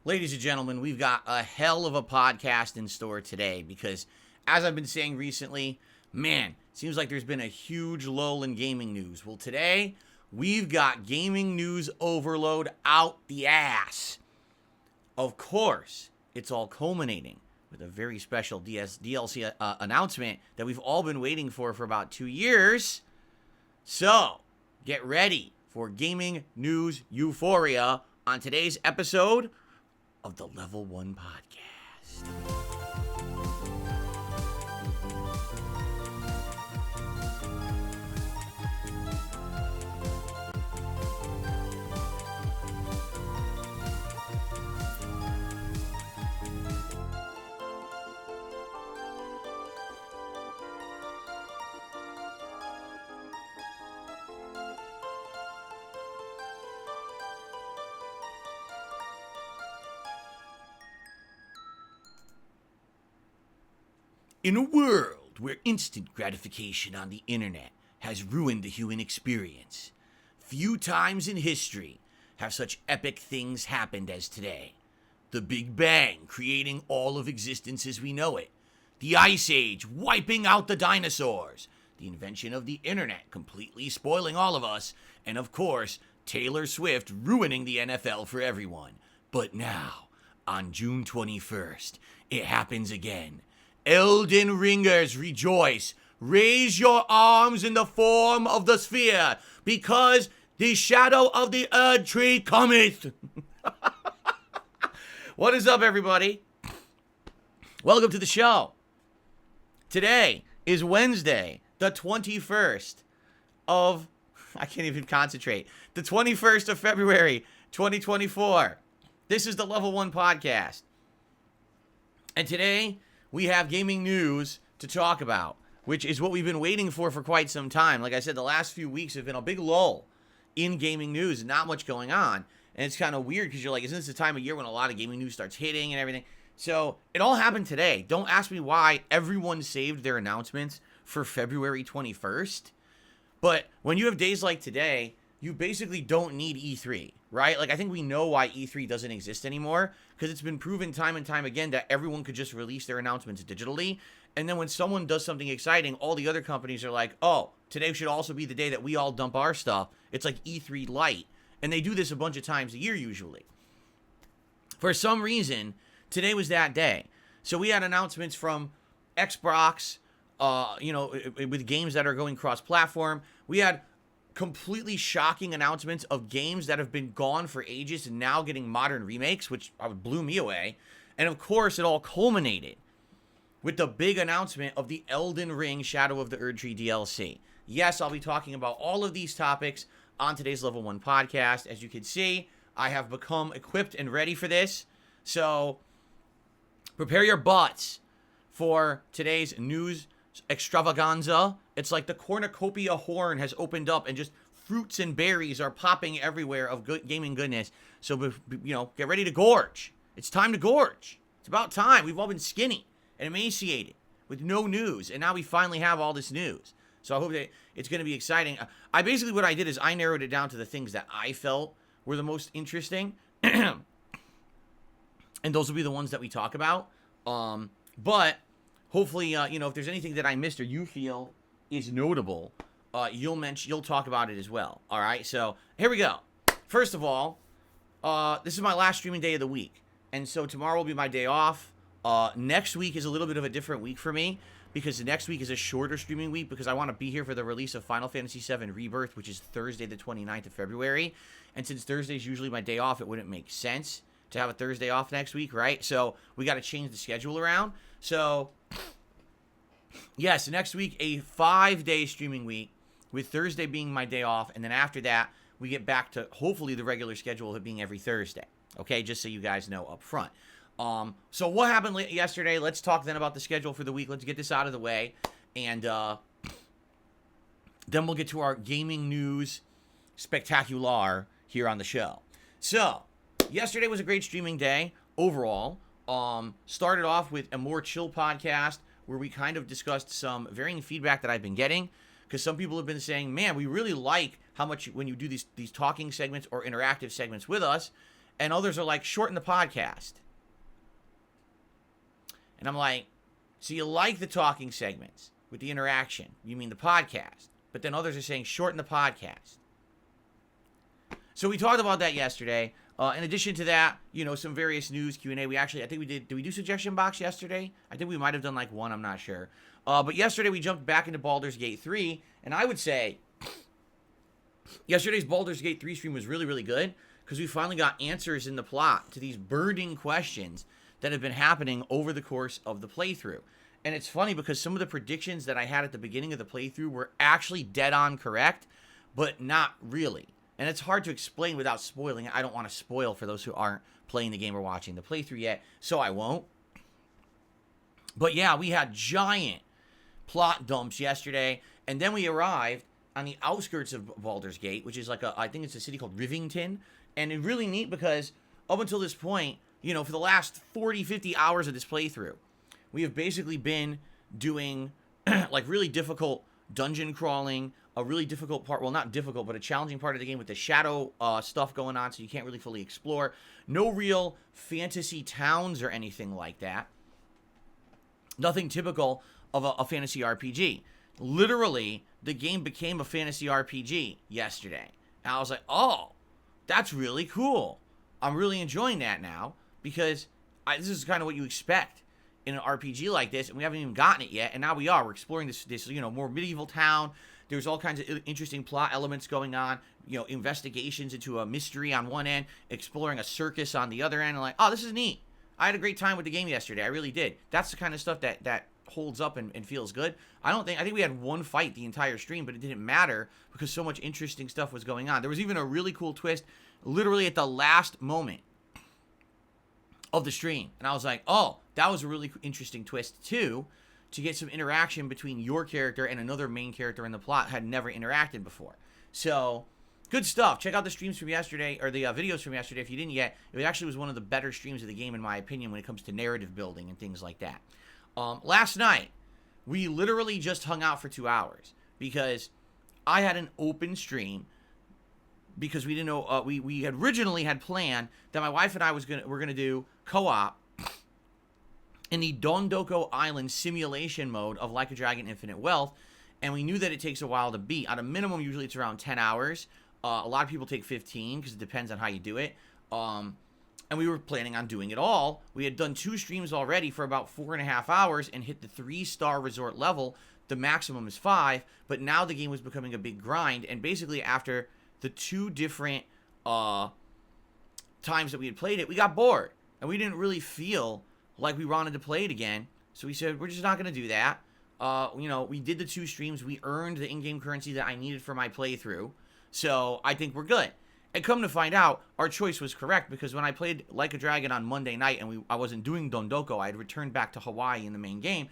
Ladies and gentlemen, we've got a hell of a podcast in store today because, as I've been saying recently, man, seems like there's been a huge lull in gaming news. Well, today, we've got gaming news overload out the ass. Of course, it's all culminating with a very special DLC announcement that we've all been waiting for about 2 years. So, get ready for gaming news euphoria on today's episode of the Level 1 Podcast. In a world where instant gratification on the internet has ruined the human experience, few times in history have such epic things happened as today. The Big Bang creating all of existence as we know it, the Ice Age wiping out the dinosaurs, the invention of the internet completely spoiling all of us, and of course, Taylor Swift ruining the NFL for everyone. But now, on June 21st, it happens again. Elden Ringers, rejoice. Raise your arms in the form of the sphere, because the shadow of the Erd Tree cometh. What is up, everybody? Welcome to the show. Today is Wednesday, the 21st of... I can't even concentrate. The 21st of February, 2024. This is the Level 1 Podcast. And today, we have gaming news to talk about, which is what we've been waiting for quite some time. Like I said, the last few weeks have been a big lull in gaming news and not much going on. And it's kind of weird because you're like, isn't this the time of year when a lot of gaming news starts hitting and everything? So it all happened today. Don't ask me why everyone saved their announcements for February 21st. But when you have days like today, you basically don't need E3, right? Like, I think we know why E3 doesn't exist anymore, because it's been proven time and time again that everyone could just release their announcements digitally. And then when someone does something exciting, all the other companies are like, oh, today should also be the day that we all dump our stuff. It's like E3 light. And they do this a bunch of times a year usually. For some reason, today was that day. So we had announcements from Xbox, with games that are going cross-platform. We had completely shocking announcements of games that have been gone for ages and now getting modern remakes, which blew me away. And of course, it all culminated with the big announcement of the Elden Ring Shadow of the Erd Tree DLC. Yes, I'll be talking about all of these topics on today's Level 1 Podcast. As you can see, I have become equipped and ready for this. So prepare your butts for today's news extravaganza. It's like the cornucopia horn has opened up and just fruits and berries are popping everywhere of good gaming goodness. So, get ready to gorge. It's time to gorge. It's about time. We've all been skinny and emaciated with no news, and now we finally have all this news. So I hope that it's going to be exciting. What I did is I narrowed it down to the things that I felt were the most interesting, and those will be the ones that we talk about. But hopefully, if there's anything that I missed or you feel is notable, you'll talk about it as well. All right, so here we go. First of all, this is my last streaming day of the week, and so tomorrow will be my day off. Next week is a little bit of a different week for me because next week is a shorter streaming week because I want to be here for the release of Final Fantasy VII Rebirth, which is Thursday the 29th of February. And since Thursday is usually my day off, it wouldn't make sense to have a Thursday off next week, right? So we got to change the schedule around. So yes, next week, a 5-day streaming week with Thursday being my day off. And then after that, we get back to hopefully the regular schedule of it being every Thursday. Okay, just so you guys know up front. So what happened yesterday? Let's talk then about the schedule for the week. Let's get this out of the way. And then we'll get to our gaming news spectacular here on the show. So, yesterday was a great streaming day overall. Started off with a more chill podcast where we kind of discussed some varying feedback that I've been getting, because some people have been saying, man, we really like how much when you do these talking segments or interactive segments with us, and others are like, shorten the podcast. And I'm like, so you like the talking segments with the interaction, you mean the podcast, but then others are saying shorten the podcast. So we talked about that yesterday. In addition to that, some various news, Q&A. Did we do suggestion box yesterday? I think we might have done like one, I'm not sure. But yesterday we jumped back into Baldur's Gate 3, and I would say yesterday's Baldur's Gate 3 stream was really, really good, because we finally got answers in the plot to these burning questions that have been happening over the course of the playthrough. And it's funny because some of the predictions that I had at the beginning of the playthrough were actually dead on correct, but not really. And it's hard to explain without spoiling. I don't want to spoil for those who aren't playing the game or watching the playthrough yet, so I won't. But yeah, we had giant plot dumps yesterday, and then we arrived on the outskirts of Baldur's Gate, which is I think it's a city called Rivington. And it's really neat because up until this point, for the last 40, 50 hours of this playthrough, we have basically been doing really difficult dungeon crawling, a really difficult part, well, not difficult, but a challenging part of the game with the shadow stuff going on, so you can't really fully explore. No real fantasy towns or anything like that. Nothing typical of a fantasy RPG. Literally, the game became a fantasy RPG yesterday. And I was like, oh, that's really cool. I'm really enjoying that now, because this is kind of what you expect in an RPG like this, and we haven't even gotten it yet, and now we are. We're exploring this more medieval town. There's all kinds of interesting plot elements going on, investigations into a mystery on one end, exploring a circus on the other end, and oh, this is neat. I had a great time with the game yesterday. I really did. That's the kind of stuff that holds up and feels good. I think we had one fight the entire stream, but it didn't matter because so much interesting stuff was going on. There was even a really cool twist literally at the last moment of the stream, and I was like, oh, that was a really interesting twist too, to get some interaction between your character and another main character in the plot had never interacted before. So good stuff. Check out the streams from yesterday, or the videos from yesterday if you didn't yet. It actually was one of the better streams of the game in my opinion when it comes to narrative building and things like that. Last night we literally just hung out for 2 hours because I had an open stream, because we didn't know, we had originally had planned that my wife and I were gonna do co-op in the Dondoko Island simulation mode of Like a Dragon Infinite Wealth, and we knew that it takes a while to beat. At a minimum, usually it's around 10 hours. A lot of people take 15 because it depends on how you do it. And we were planning on doing it all. We had done 2 streams already for about 4.5 hours and hit the 3-star resort level. The maximum is 5, but now the game was becoming a big grind, and basically after the 2 different times that we had played it, we got bored, and we didn't really feel like we wanted to play it again, so we said, we're just not going to do that. We did the 2 streams, we earned the in-game currency that I needed for my playthrough, so I think we're good. And come to find out, our choice was correct, because when I played Like a Dragon on Monday night, and I wasn't doing Dondoko, I had returned back to Hawaii in the main game,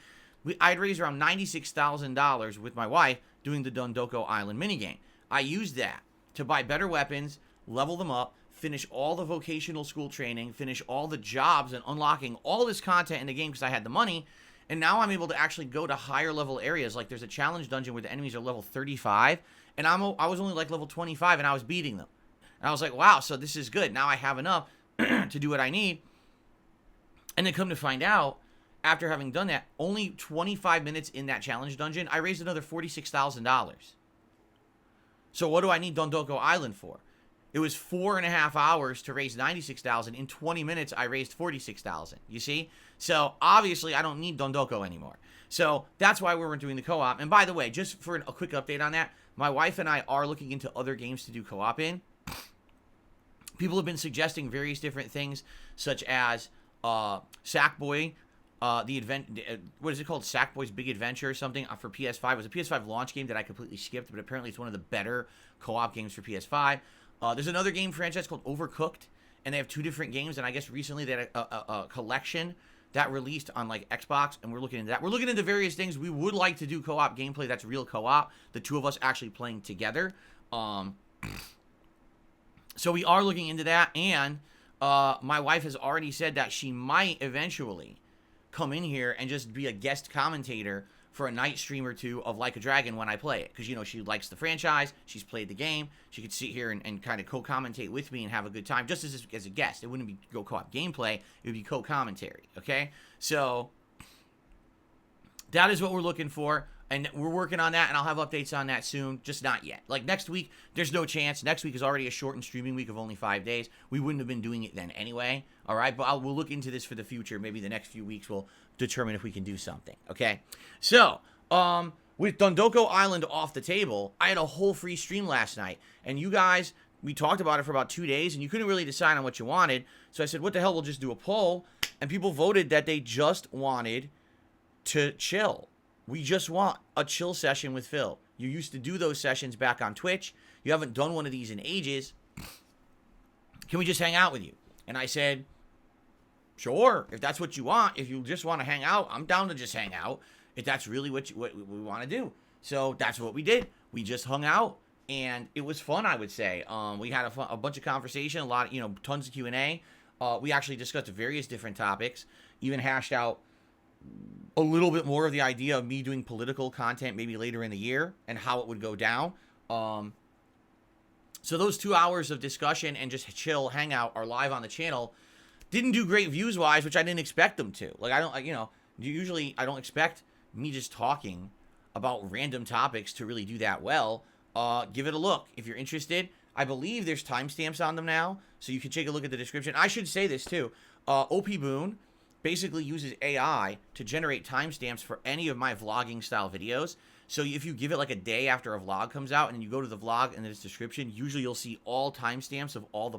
I had raised around $96,000 with my wife doing the Dondoko Island minigame. I used that to buy better weapons, level them up, finish all the vocational school training, finish all the jobs, and unlocking all this content in the game because I had the money. And now I'm able to actually go to higher level areas. Like there's a challenge dungeon where the enemies are level 35, and I was only like level 25, and I was beating them. And I was like, wow, so this is good. Now I have enough to do what I need. And then come to find out, after having done that, only 25 minutes in that challenge dungeon, I raised another $46,000. So what do I need Dondoko Island for? It was 4.5 hours to raise $96,000. In 20 minutes, I raised $46,000. You see? So obviously, I don't need Dondoko anymore. So that's why we were doing the co-op. And by the way, just for a quick update on that, my wife and I are looking into other games to do co-op in. People have been suggesting various different things, such as Sackboy, what is it called? Sackboy's Big Adventure or something for PS5. It was a PS5 launch game that I completely skipped, but apparently it's one of the better co-op games for PS5. There's another game franchise called Overcooked, and they have 2 different games. And I guess recently they had a collection that released on like Xbox, and we're looking into that. We're looking into various things. We would like to do co-op gameplay that's real co-op, the 2 of us actually playing together. So we are looking into that, and my wife has already said that she might eventually come in here and just be a guest commentator for a night stream or 2 of Like a Dragon when I play it. Because, she likes the franchise. She's played the game. She could sit here and kind of co-commentate with me and have a good time just as a guest. It wouldn't be co-op gameplay. It would be co-commentary, okay? So that is what we're looking for. And we're working on that, and I'll have updates on that soon, just not yet. Like, next week, there's no chance. Next week is already a shortened streaming week of only 5 days. We wouldn't have been doing it then anyway, all right? But we'll look into this for the future. Maybe the next few weeks we'll determine if we can do something, okay? So, with Dondoko Island off the table, I had a whole free stream last night. And you guys, we talked about it for about 2 days, and you couldn't really decide on what you wanted. So I said, what the hell, we'll just do a poll. And people voted that they just wanted to chill. We just want a chill session with Phil. You used to do those sessions back on Twitch. You haven't done one of these in ages. Can we just hang out with you? And I said, sure, if that's what you want. If you just want to hang out, I'm down to just hang out. If that's really what we want to do. So that's what we did. We just hung out, and it was fun, I would say. We had a bunch of conversation, a lot of, tons of Q&A. We actually discussed various different topics, even hashed out a little bit more of the idea of me doing political content maybe later in the year and how it would go down. So those 2 hours of discussion and just chill hangout are live on the channel. Didn't do great views wise, which I didn't expect them to. Like, usually I don't expect me just talking about random topics to really do that well. Give it a look if you're interested. I believe there's timestamps on them now, so you can take a look at the description. I should say this too. OP Boone basically uses AI to generate timestamps for any of my vlogging style videos. So if you give it like a day after a vlog comes out, and then you go to the vlog and its description, usually you'll see all timestamps of all the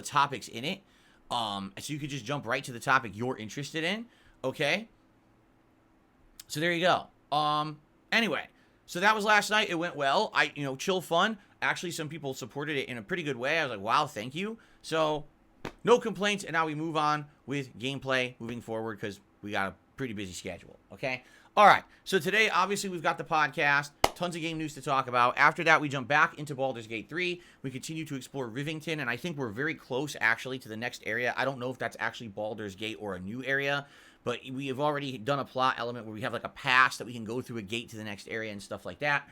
topics in it. So you could just jump right to the topic you're interested in. Okay. So there you go. Anyway, so that was last night. It went well. Chill fun. Actually, some people supported it in a pretty good way. I was like, wow, thank you. So no complaints, and now we move on with gameplay moving forward because we got a pretty busy schedule, okay? All right, so today, obviously, we've got the podcast, tons of game news to talk about. After that, we jump back into Baldur's Gate 3. We continue to explore Rivington, and I think we're very close, actually, to the next area. I don't know if that's actually Baldur's Gate or a new area, but we have already done a plot element where we have, like, a pass that we can go through a gate to the next area and stuff like that.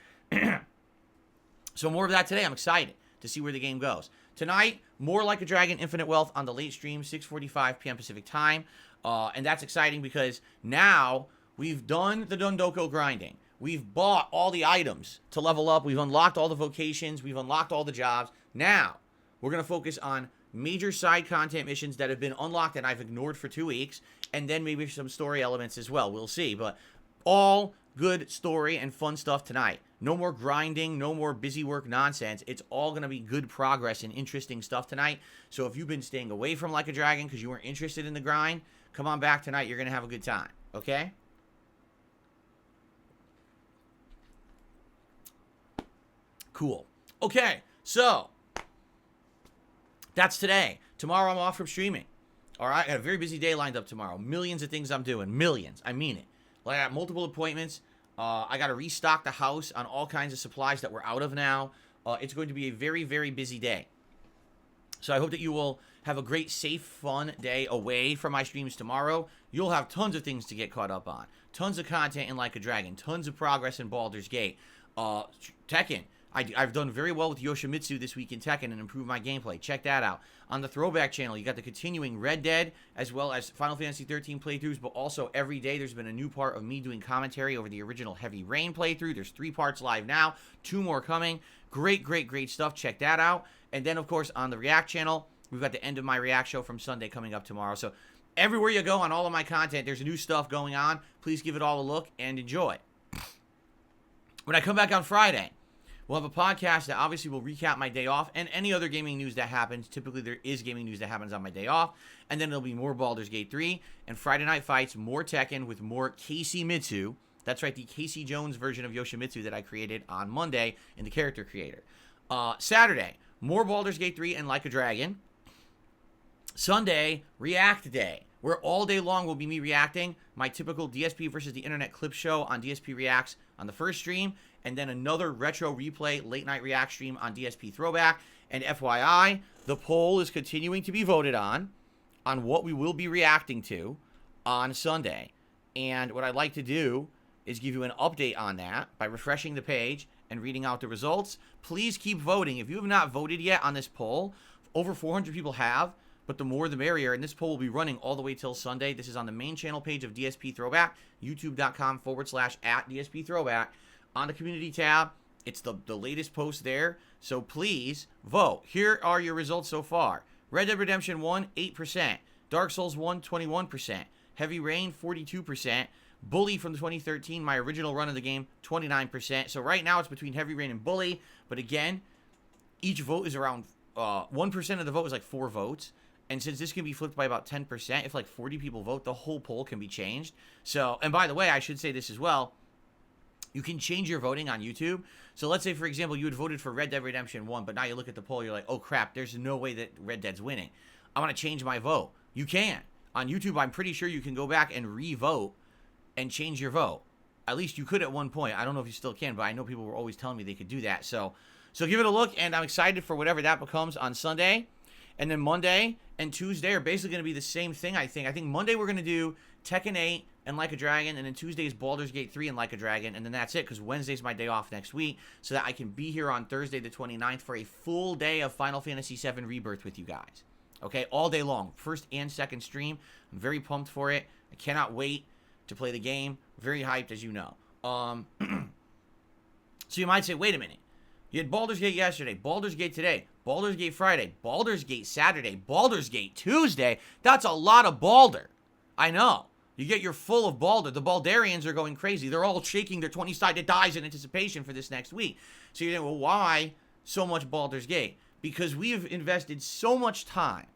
So more of that today. I'm excited to see where the game goes. Tonight, more Like a Dragon Infinite Wealth on the late stream, 6:45 p.m. Pacific time. And that's exciting because now we've done the Dondoko grinding. We've bought all the items to level up. We've unlocked all the vocations. We've unlocked all the jobs. Now, we're going to focus on major side content missions that have been unlocked and I've ignored for 2 weeks. And then maybe some story elements as well. We'll see. But all good story and fun stuff tonight. No more grinding, no more busy work nonsense. It's all going to be good progress and interesting stuff tonight. So if you've been staying away from Like a Dragon because you weren't interested in the grind, come on back tonight. You're going to have a good time. Okay? Cool. Okay, so that's today. Tomorrow I'm off from streaming. All right, I got a very busy day lined up tomorrow. Millions of things I'm doing. Millions. I mean it. Like, I got multiple appointments. I got to restock the house on all kinds of supplies that we're out of now. It's going to be a very, very busy day. So I hope that you will have a great, safe, fun day away from my streams tomorrow. You'll have tons of things to get caught up on. Tons of content in Like a Dragon. Tons of progress in Baldur's Gate. Tekken. I've done very well with Yoshimitsu this week in Tekken and improved my gameplay. Check that out. On the Throwback channel, you got the continuing Red Dead as well as Final Fantasy 13 playthroughs, but also every day there's been a new part of me doing commentary over the original Heavy Rain playthrough. There's 3 parts live now, 2 more coming. Great, great, great stuff. Check that out. And then, of course, on the React channel, we've got the end of my React show from Sunday coming up tomorrow. So everywhere you go on all of my content, there's new stuff going on. Please give it all a look and enjoy. When I come back on Friday, we'll have a podcast that obviously will recap my day off and any other gaming news that happens. Typically, there is gaming news that happens on my day off. And then there'll be more Baldur's Gate 3 and Friday Night Fights, more Tekken with more Casey Mitsu. That's right, the Casey Jones version of Yoshimitsu that I created on Monday in the Character Creator. Saturday, more Baldur's Gate 3 and Like a Dragon. Sunday, React Day, where all day long will be me reacting my typical DSP versus the Internet clip show on DSP Reacts on the first stream, and then another retro replay late night react stream on DSP Throwback. And FYI, the poll is continuing to be voted on what we will be reacting to on Sunday. And what I'd like to do is give you an update on that by refreshing the page and reading out the results. Please keep voting. If you have not voted yet on this poll, over 400 people have, but the more the merrier. And this poll will be running all the way till Sunday. This is on the main channel page of DSP Throwback, youtube.com/@DSP Throwback. On the community tab, it's the latest post there. So please vote. Here are your results so far. Red Dead Redemption 1, 8%. Dark Souls 1, 21%. Heavy Rain, 42%. Bully from 2013, my original run of the game, 29%. So right now it's between Heavy Rain and Bully. But again, each vote is around 1% of the vote is like 4 votes. And since this can be flipped by about 10%, if like 40 people vote, the whole poll can be changed. So, and by the way, I should say this as well. You can change your voting on YouTube. So let's say, for example, you had voted for Red Dead Redemption 1, but now you look at the poll, you're like, oh crap, there's no way that Red Dead's winning. I want to change my vote. You can. On YouTube, I'm pretty sure you can go back and re-vote and change your vote. At least you could at one point. I don't know if you still can, but I know people were always telling me they could do that. So give it a look, and I'm excited for whatever that becomes on Sunday. And then Monday and Tuesday are basically going to be the same thing, I think. I think Monday we're going to do Tekken 8 and Like a Dragon, and then Tuesday is Baldur's Gate 3 and Like a Dragon, and then that's it, because Wednesday's my day off next week, so that I can be here on Thursday the 29th for a full day of Final Fantasy VII Rebirth with you guys. Okay, all day long. First and second stream. I'm very pumped for it. I cannot wait to play the game. Very hyped, as you know. So you might say, wait a minute. You had Baldur's Gate yesterday, Baldur's Gate today, Baldur's Gate Friday, Baldur's Gate Saturday, Baldur's Gate Tuesday. That's a lot of Baldur. I know. You get your full of Baldur. The Baldarians are going crazy. They're all shaking their 20-sided dice in anticipation for this next week. So you're saying, well, why so much Baldur's Gate? Because we have invested so much time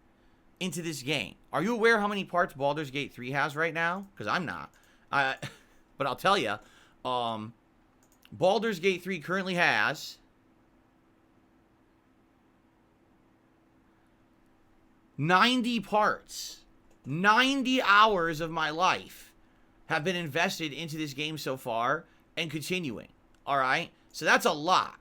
into this game. Are you aware how many parts Baldur's Gate 3 has right now? Because I'm not. But I'll tell you, Baldur's Gate 3 currently has 90 parts. 90 hours of my life have been invested into this game so far and continuing. All right? So that's a lot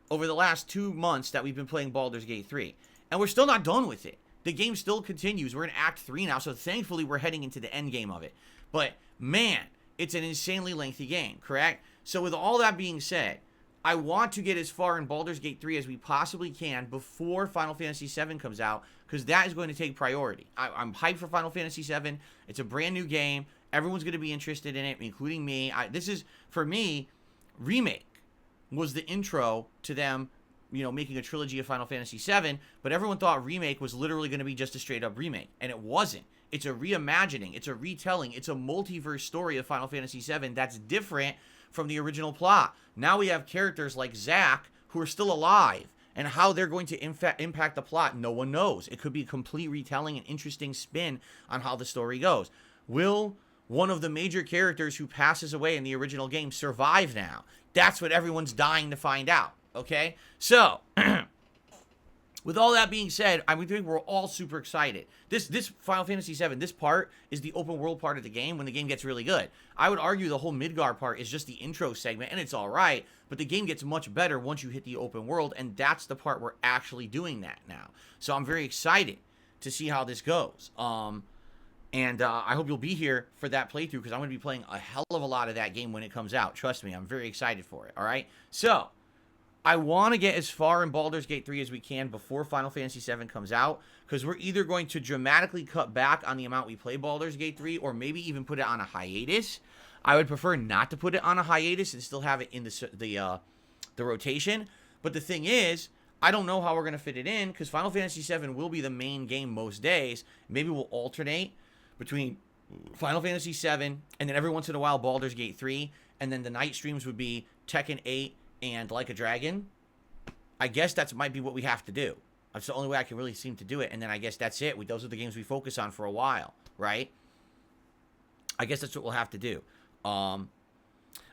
over the last 2 months that we've been playing Baldur's Gate 3. And we're still not done with it. The game still continues. We're in Act 3 now, so thankfully we're heading into the end game of it. But, man, it's an insanely lengthy game, correct? So with all that being said, I want to get as far in Baldur's Gate 3 as we possibly can before Final Fantasy VII comes out, because that is going to take priority. I'm hyped for Final Fantasy VII. It's a brand new game. Everyone's going to be interested in it, including me. This is, for me, Remake was the intro to them, you know, making a trilogy of Final Fantasy VII, but everyone thought Remake was literally going to be just a straight-up remake, and it wasn't. It's a reimagining. It's a retelling. It's a multiverse story of Final Fantasy VII that's different from the original plot. Now we have characters like Zack who are still alive, and how they're going to impact the plot, no one knows. It could be a complete retelling, an interesting spin on how the story goes. Will one of the major characters who passes away in the original game survive now? That's what everyone's dying to find out, okay? So, with all that being said, I think we're all super excited. This Final Fantasy VII, this part is the open world part of the game when the game gets really good. I would argue the whole Midgar part is just the intro segment, and it's all right, but the game gets much better once you hit the open world, and that's the part we're actually doing that now. So I'm very excited to see how this goes. And I hope you'll be here for that playthrough, because I'm going to be playing a hell of a lot of that game when it comes out. Trust me, I'm very excited for it, all right? So, I want to get as far in Baldur's Gate 3 as we can before Final Fantasy VII comes out, because we're either going to dramatically cut back on the amount we play Baldur's Gate 3, or maybe even put it on a hiatus. I would prefer not to put it on a hiatus and still have it in the rotation. But the thing is, I don't know how we're going to fit it in, because Final Fantasy VII will be the main game most days. Maybe we'll alternate between Final Fantasy VII and then every once in a while Baldur's Gate 3, and then the night streams would be Tekken 8 and Like a Dragon. I guess that might be what we have to do. That's the only way I can really seem to do it, and then I guess that's it. Those are the games we focus on for a while, right? I guess that's what we'll have to do. Well,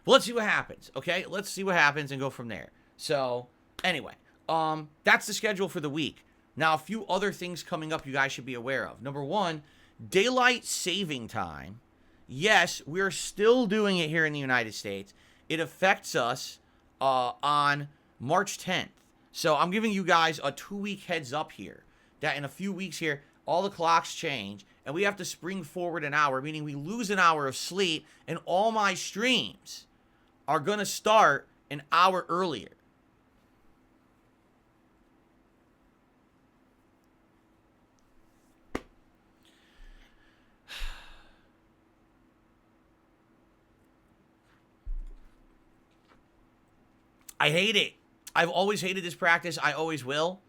let's see what happens, okay? Let's see what happens and go from there. So, anyway, that's the schedule for the week. Now, a few other things coming up you guys should be aware of. Number one, daylight saving time. Yes, we're still doing it here in the United States. It affects us on March 10th. So I'm giving you guys a 2-week heads up here that in a few weeks here, all the clocks change and we have to spring forward an hour, meaning we lose an hour of sleep, and all my streams are going to start an hour earlier. I hate it. I've always hated this practice. I always will.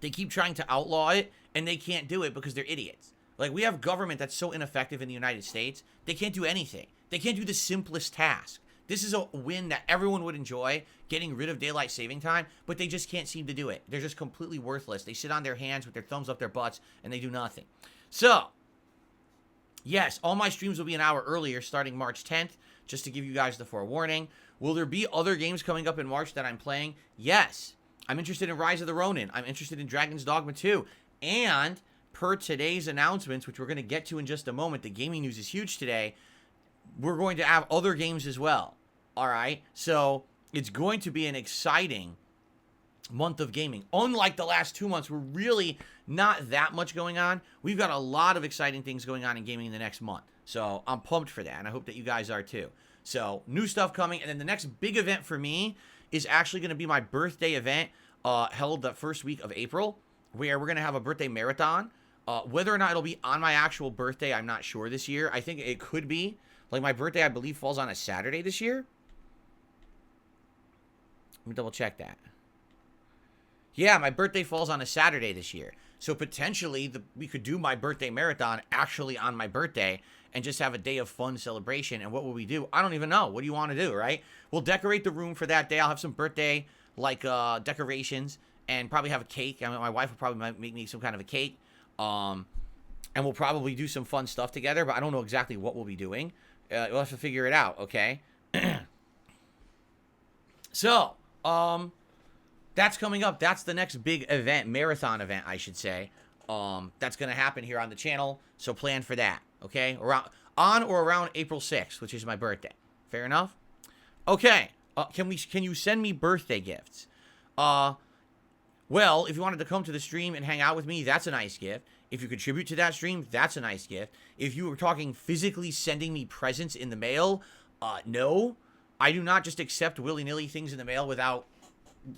They keep trying to outlaw it, and they can't do it because they're idiots. Like, we have government that's so ineffective in the United States, they can't do anything. They can't do the simplest task. This is a win that everyone would enjoy, getting rid of daylight saving time, but they just can't seem to do it. They're just completely worthless. They sit on their hands with their thumbs up their butts, and they do nothing. So, yes, all my streams will be an hour earlier starting March 10th, just to give you guys the forewarning. Will there be other games coming up in March that I'm playing? Yes. I'm interested in Rise of the Ronin. I'm interested in Dragon's Dogma 2. And per today's announcements, which we're going to get to in just a moment, the gaming news is huge today, we're going to have other games as well. All right? So it's going to be an exciting month of gaming. Unlike the last 2 months, we're really not that much going on. We've got a lot of exciting things going on in gaming in the next month. So I'm pumped for that, and I hope that you guys are too. So new stuff coming, and then the next big event for me is actually going to be my birthday event held the first week of April, where we're going to have a birthday marathon. Whether or not it'll be on my actual birthday, I'm not sure this year. I think it could be. Like, my birthday, I believe, falls on a Saturday this year. Let me double check that. Yeah, my birthday falls on a Saturday this year. So potentially we could do my birthday marathon actually on my birthday and just have a day of fun celebration. And what will we do? I don't even know. What do you want to do, right? We'll decorate the room for that day. I'll have some birthday decorations and probably have a cake. I mean, my wife will probably make me some kind of a cake. And we'll probably do some fun stuff together, but I don't know exactly what we'll be doing. We'll have to figure it out, okay? So, that's coming up. That's the next big event, marathon event, I should say. That's going to happen here on the channel, so plan for that, okay? On or around April 6th, which is my birthday. Fair enough? Okay. Can you send me birthday gifts? Well, if you wanted to come to the stream and hang out with me, that's a nice gift. If you contribute to that stream, that's a nice gift. If you were talking physically sending me presents in the mail, no. I do not just accept willy-nilly things in the mail without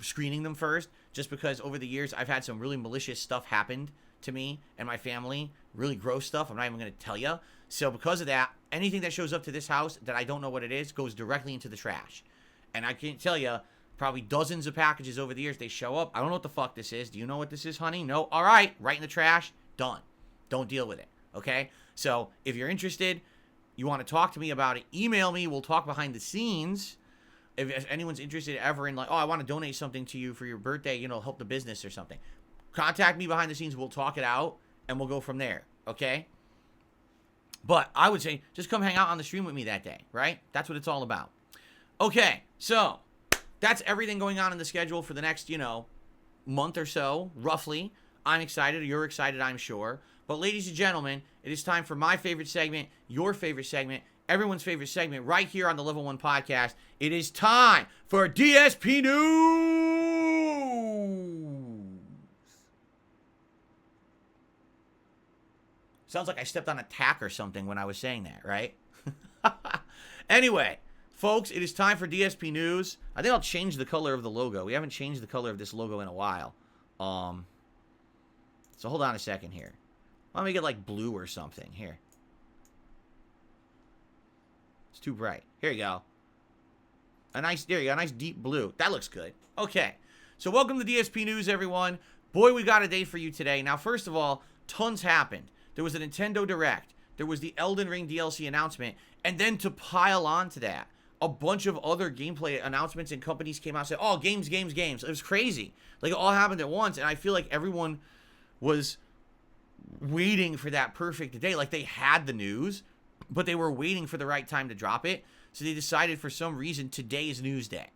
screening them first, just because over the years I've had some really malicious stuff happen to me and my family, really gross stuff. I'm not even going to tell you. So because of that, anything that shows up to this house that I don't know what it is goes directly into the trash. And I can't tell you, probably dozens of packages over the years, they show up. I don't know what the fuck this is. Do you know what this is, honey? No? All right. Right in the trash. Done. Don't deal with it. Okay? So if you're interested, you want to talk to me about it, email me. We'll talk behind the scenes. If anyone's interested ever in, like, oh, I want to donate something to you for your birthday, you know, help the business or something, contact me behind the scenes. We'll talk it out, and we'll go from there, okay? But I would say just come hang out on the stream with me that day, right? That's what it's all about. Okay, so that's everything going on in the schedule for the next, you know, month or so, roughly. I'm excited. You're excited, I'm sure. But ladies and gentlemen, it is time for my favorite segment, your favorite segment, everyone's favorite segment right here on the Level 1 Podcast. It is time for DSP News. Sounds like I stepped on a tack or something when I was saying that, right? Anyway, folks, it is time for DSP News. I think I'll change the color of the logo. We haven't changed the color of this logo in a while. So hold on a second here. Let me get like blue or something. Here. It's too bright. Here you go. There you go, a nice deep blue. That looks good. Okay. So welcome to DSP News, everyone. Boy, we got a day for you today. Now, first of all, tons happened. There was a Nintendo Direct. There was the Elden Ring DLC announcement. And then to pile on to that, a bunch of other gameplay announcements and companies came out and said, oh, games. It was crazy. Like, it all happened at once. And I feel like everyone was waiting for that perfect day. Like, they had the news, but they were waiting for the right time to drop it. So they decided for some reason today is news day.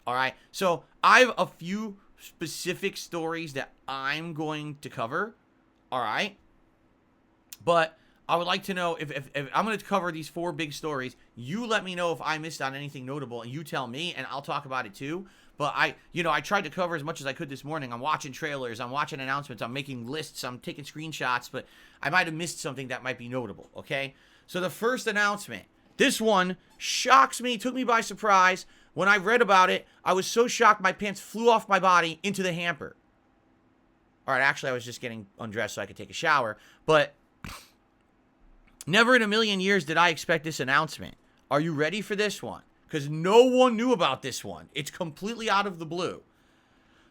All right. So I have a few specific stories that I'm going to cover. All right. But I would like to know if I'm going to cover these 4 big stories, you let me know if I missed on anything notable, and you tell me, and I'll talk about it too. But I tried to cover as much as I could this morning. I'm watching trailers, I'm watching announcements, I'm making lists, I'm taking screenshots, but I might have missed something that might be notable, okay? So the first announcement, this one shocks me, took me by surprise. When I read about it, I was so shocked my pants flew off my body into the hamper. All right, actually, I was just getting undressed so I could take a shower, but never in a million years did I expect this announcement. Are you ready for this one? Because no one knew about this one. It's completely out of the blue.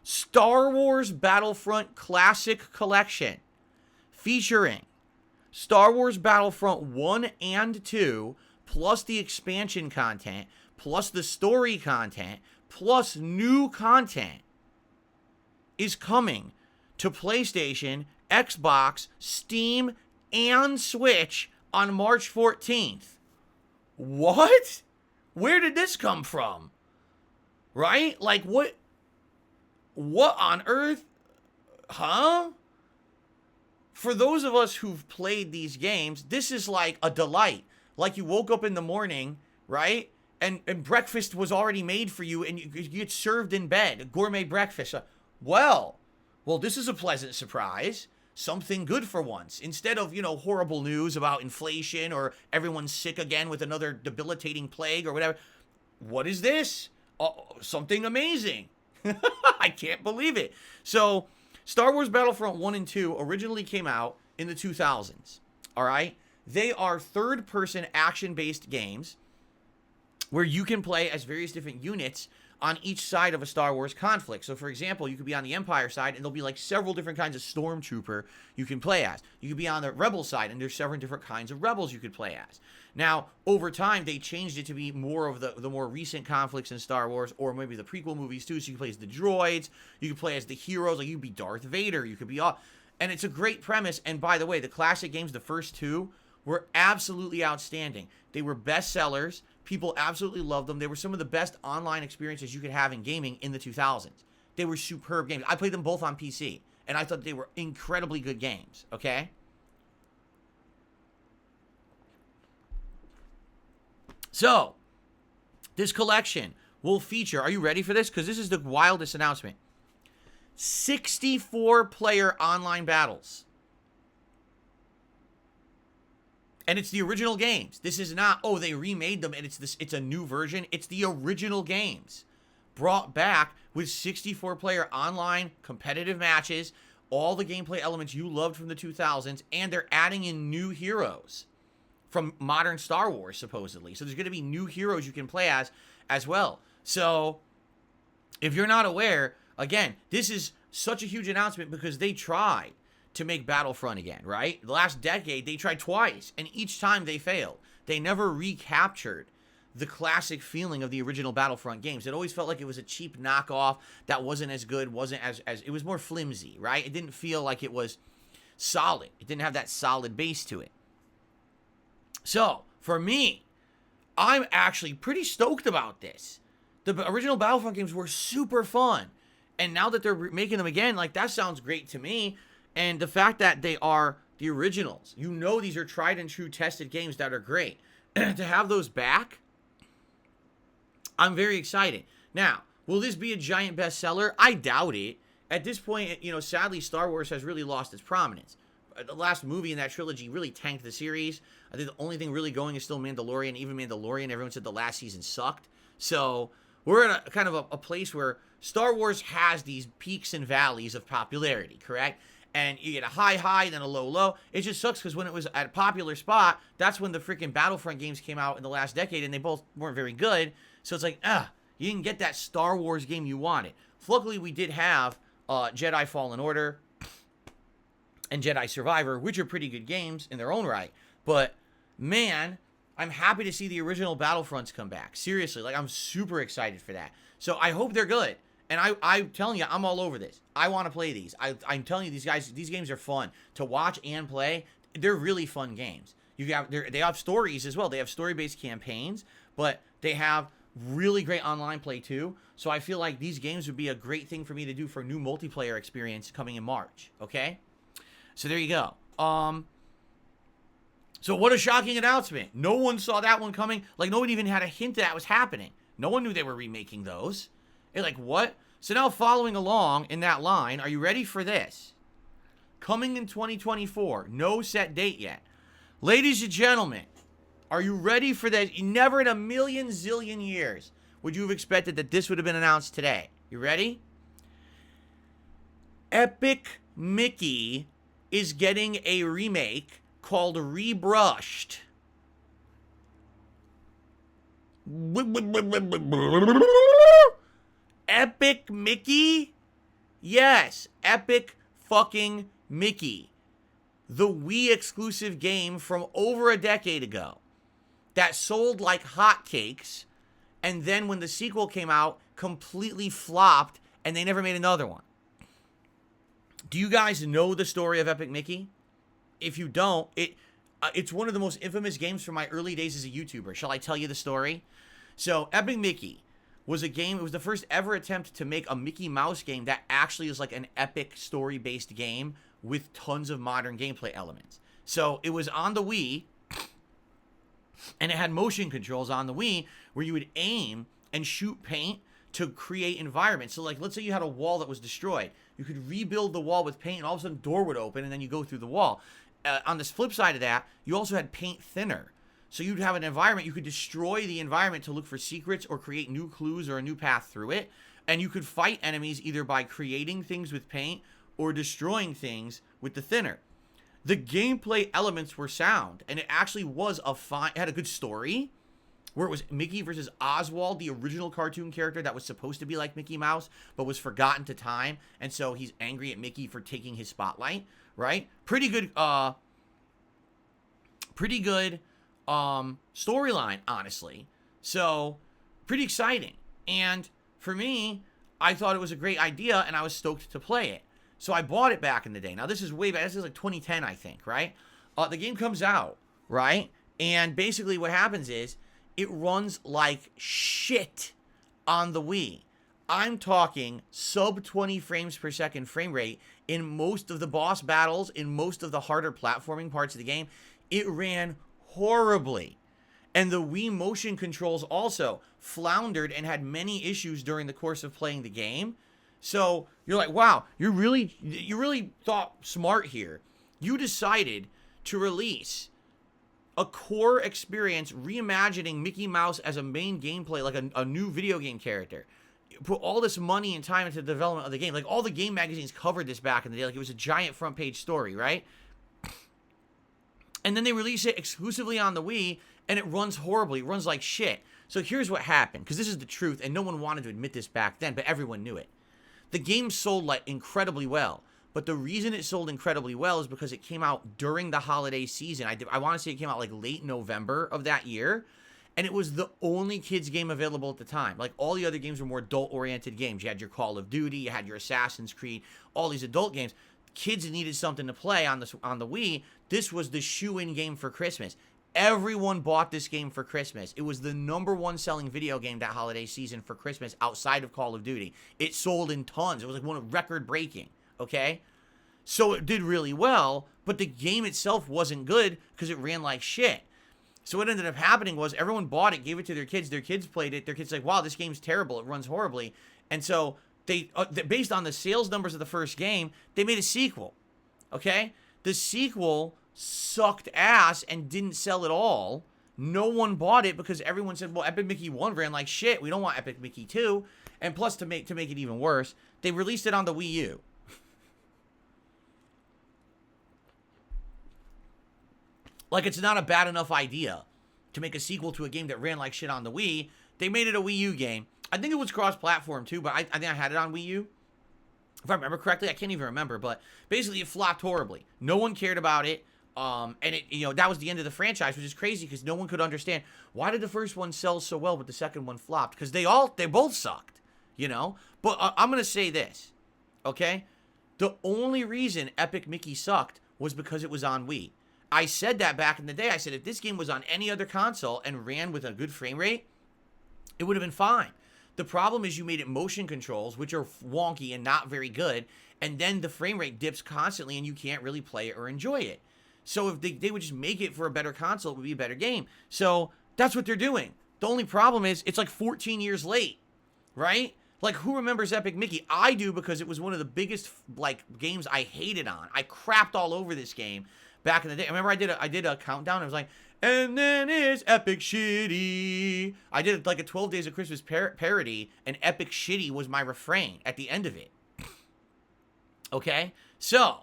Star Wars Battlefront Classic Collection, featuring Star Wars Battlefront 1 and 2, plus the expansion content, plus the story content, plus new content, is coming to PlayStation, Xbox, Steam, and Switch on March 14th. What? Where did this come from? Right? Like, what on earth? Huh? For those of us who've played these games, this is like a delight. Like you woke up in the morning, right? And breakfast was already made for you, and you get served in bed, a gourmet breakfast. Well, this is a pleasant surprise. Something good for once. Instead of, horrible news about inflation or everyone's sick again with another debilitating plague or whatever. What is this? Something amazing. I can't believe it. So, Star Wars Battlefront 1 and 2 originally came out in the 2000s. All right? They are third-person action-based games where you can play as various different units on each side of a Star Wars conflict. So, for example, you could be on the Empire side, and there'll be like several different kinds of Stormtrooper you can play as. You could be on the Rebel side, and there's several different kinds of Rebels you could play as. Now, over time, they changed it to be more of the more recent conflicts in Star Wars, or maybe the prequel movies too. So you can play as the droids, you can play as the heroes, like you could be Darth Vader, you could be all. And it's a great premise. And by the way, the classic games, the first 2, were absolutely outstanding. They were bestsellers. People absolutely loved them. They were some of the best online experiences you could have in gaming in the 2000s. They were superb games. I played them both on PC, and I thought they were incredibly good games, okay? So, this collection will feature, are you ready for this? Because this is the wildest announcement. 64-player online battles. And it's the original games. This is not, they remade them and it's a new version. It's the original games brought back with 64-player online competitive matches, all the gameplay elements you loved from the 2000s, and they're adding in new heroes from modern Star Wars, supposedly. So there's going to be new heroes you can play as well. So if you're not aware, again, this is such a huge announcement because they tried to make Battlefront again, right? The last decade, they tried twice, and each time they failed. They never recaptured the classic feeling of the original Battlefront games. It always felt like it was a cheap knockoff that wasn't as good, wasn't as it was more flimsy, right? It didn't feel like it was solid. It didn't have that solid base to it. So, for me, I'm actually pretty stoked about this. The original Battlefront games were super fun, and now that they're making them again, like, that sounds great to me. And the fact that they are the originals, these are tried and true tested games that are great. To have those back, I'm very excited. Now, will this be a giant bestseller? I doubt it. At this point, sadly, Star Wars has really lost its prominence. The last movie in that trilogy really tanked the series. I think the only thing really going is still Mandalorian. Even Mandalorian, everyone said the last season sucked. So we're in a kind of a place where Star Wars has these peaks and valleys of popularity, correct? And you get a high, then a low. It just sucks because when it was at a popular spot, that's when the freaking Battlefront games came out in the last decade, and they both weren't very good. So it's like, you didn't get that Star Wars game you wanted. Luckily, we did have Jedi Fallen Order and Jedi Survivor, which are pretty good games in their own right. But, man, I'm happy to see the original Battlefronts come back. Seriously, like, I'm super excited for that. So I hope they're good. And I'm telling you, I'm all over this. I want to play these. I'm telling you, these games are fun to watch and play. They're really fun games. They have stories as well. They have story-based campaigns, but they have really great online play too. So I feel like these games would be a great thing for me to do for a new multiplayer experience coming in March. Okay, so there you go. So what a shocking announcement. No one saw that one coming. Like, no one even had a hint that was happening. No one knew they were remaking those. They're like, what? So now following along in that line, are you ready for this? Coming in 2024. No set date yet. Ladies and gentlemen, are you ready for this? Never in a million zillion years would you have expected that this would have been announced today. You ready? Epic Mickey is getting a remake called Rebrushed. Epic Mickey? Yes, Epic fucking Mickey. The Wii exclusive game from over a decade ago that sold like hotcakes, and then when the sequel came out, completely flopped, and they never made another one. Do you guys know the story of Epic Mickey? If you don't, it's one of the most infamous games from my early days as a YouTuber. Shall I tell you the story? So, Epic Mickey was a game, it was the first ever attempt to make a Mickey Mouse game that actually is like an epic story-based game with tons of modern gameplay elements. So, it was on the Wii, and it had motion controls on the Wii where you would aim and shoot paint to create environments. So, like, let's say you had a wall that was destroyed. You could rebuild the wall with paint, and all of a sudden, a door would open, and then you go through the wall. On the flip side of that, you also had paint thinner. So you'd have an environment, you could destroy the environment to look for secrets or create new clues or a new path through it. And you could fight enemies either by creating things with paint or destroying things with the thinner. The gameplay elements were sound, and it actually was it had a good story, where it was Mickey versus Oswald, the original cartoon character that was supposed to be like Mickey Mouse, but was forgotten to time, and so he's angry at Mickey for taking his spotlight, right? Pretty good storyline, honestly. So, pretty exciting. And for me, I thought it was a great idea, and I was stoked to play it. So I bought it back in the day. Now, this is way back. This is like 2010, I think, right? The game comes out, right? And basically what happens is it runs like shit on the Wii. I'm talking sub 20 frames per second frame rate in most of the boss battles, in most of the harder platforming parts of the game. It ran horribly. And the Wii motion controls also floundered and had many issues during the course of playing the game. So you're like, wow, you really thought smart here. You decided to release a core experience reimagining Mickey Mouse as a main gameplay, like a new video game character. Put all this money and time into the development of the game. Like, all the game magazines covered this back in the day. Like, it was a giant front page story, right? And then they release it exclusively on the Wii, and it runs horribly. It runs like shit. So here's what happened, because this is the truth, and no one wanted to admit this back then, but everyone knew it. The game sold like incredibly well. But the reason it sold incredibly well is because it came out during the holiday season. I want to say it came out like late November of that year. And it was the only kids game available at the time. Like, all the other games were more adult-oriented games. You had your Call of Duty, you had your Assassin's Creed, all these adult games. Kids needed something to play on the Wii. This was the shoe-in game for Christmas. Everyone bought this game for Christmas. It was the #1 selling video game that holiday season for Christmas outside of Call of Duty. It sold in tons. It was like one of record-breaking, okay? So it did really well, but the game itself wasn't good because it ran like shit. So what ended up happening was everyone bought it, gave it to their kids played it, their kids like, wow, this game's terrible, it runs horribly. And so they based on the sales numbers of the first game, they made a sequel, okay? The sequel sucked ass and didn't sell at all. No one bought it because everyone said, well, Epic Mickey 1 ran like shit, we don't want Epic Mickey 2. And plus, to make it even worse, they released it on the Wii U. Like, it's not a bad enough idea to make a sequel to a game that ran like shit on the Wii. They made it a Wii U game. I think it was cross-platform too, but I think I had it on Wii U. If I remember correctly, I can't even remember, but basically it flopped horribly. No one cared about it. And that was the end of the franchise, which is crazy because no one could understand why did the first one sell so well, but the second one flopped? Because they both sucked, But I'm going to say this, okay? The only reason Epic Mickey sucked was because it was on Wii. I said that back in the day. I said if this game was on any other console and ran with a good frame rate, It would have been fine. The problem is you made it motion controls, which are wonky and not very good, and then the frame rate dips constantly and you can't really play it or enjoy it. So if they would just make it for a better console, it would be a better game. So that's what they're doing. The only problem is it's like 14 years late, right? Like, who remembers Epic Mickey? I do, because it was one of the biggest, like, games I hated on. I crapped all over this game back in the day. I remember I did a countdown. It was like, and then it's Epic Shitty. I did like a 12 Days of Christmas parody, and Epic Shitty was my refrain at the end of it. Okay? So,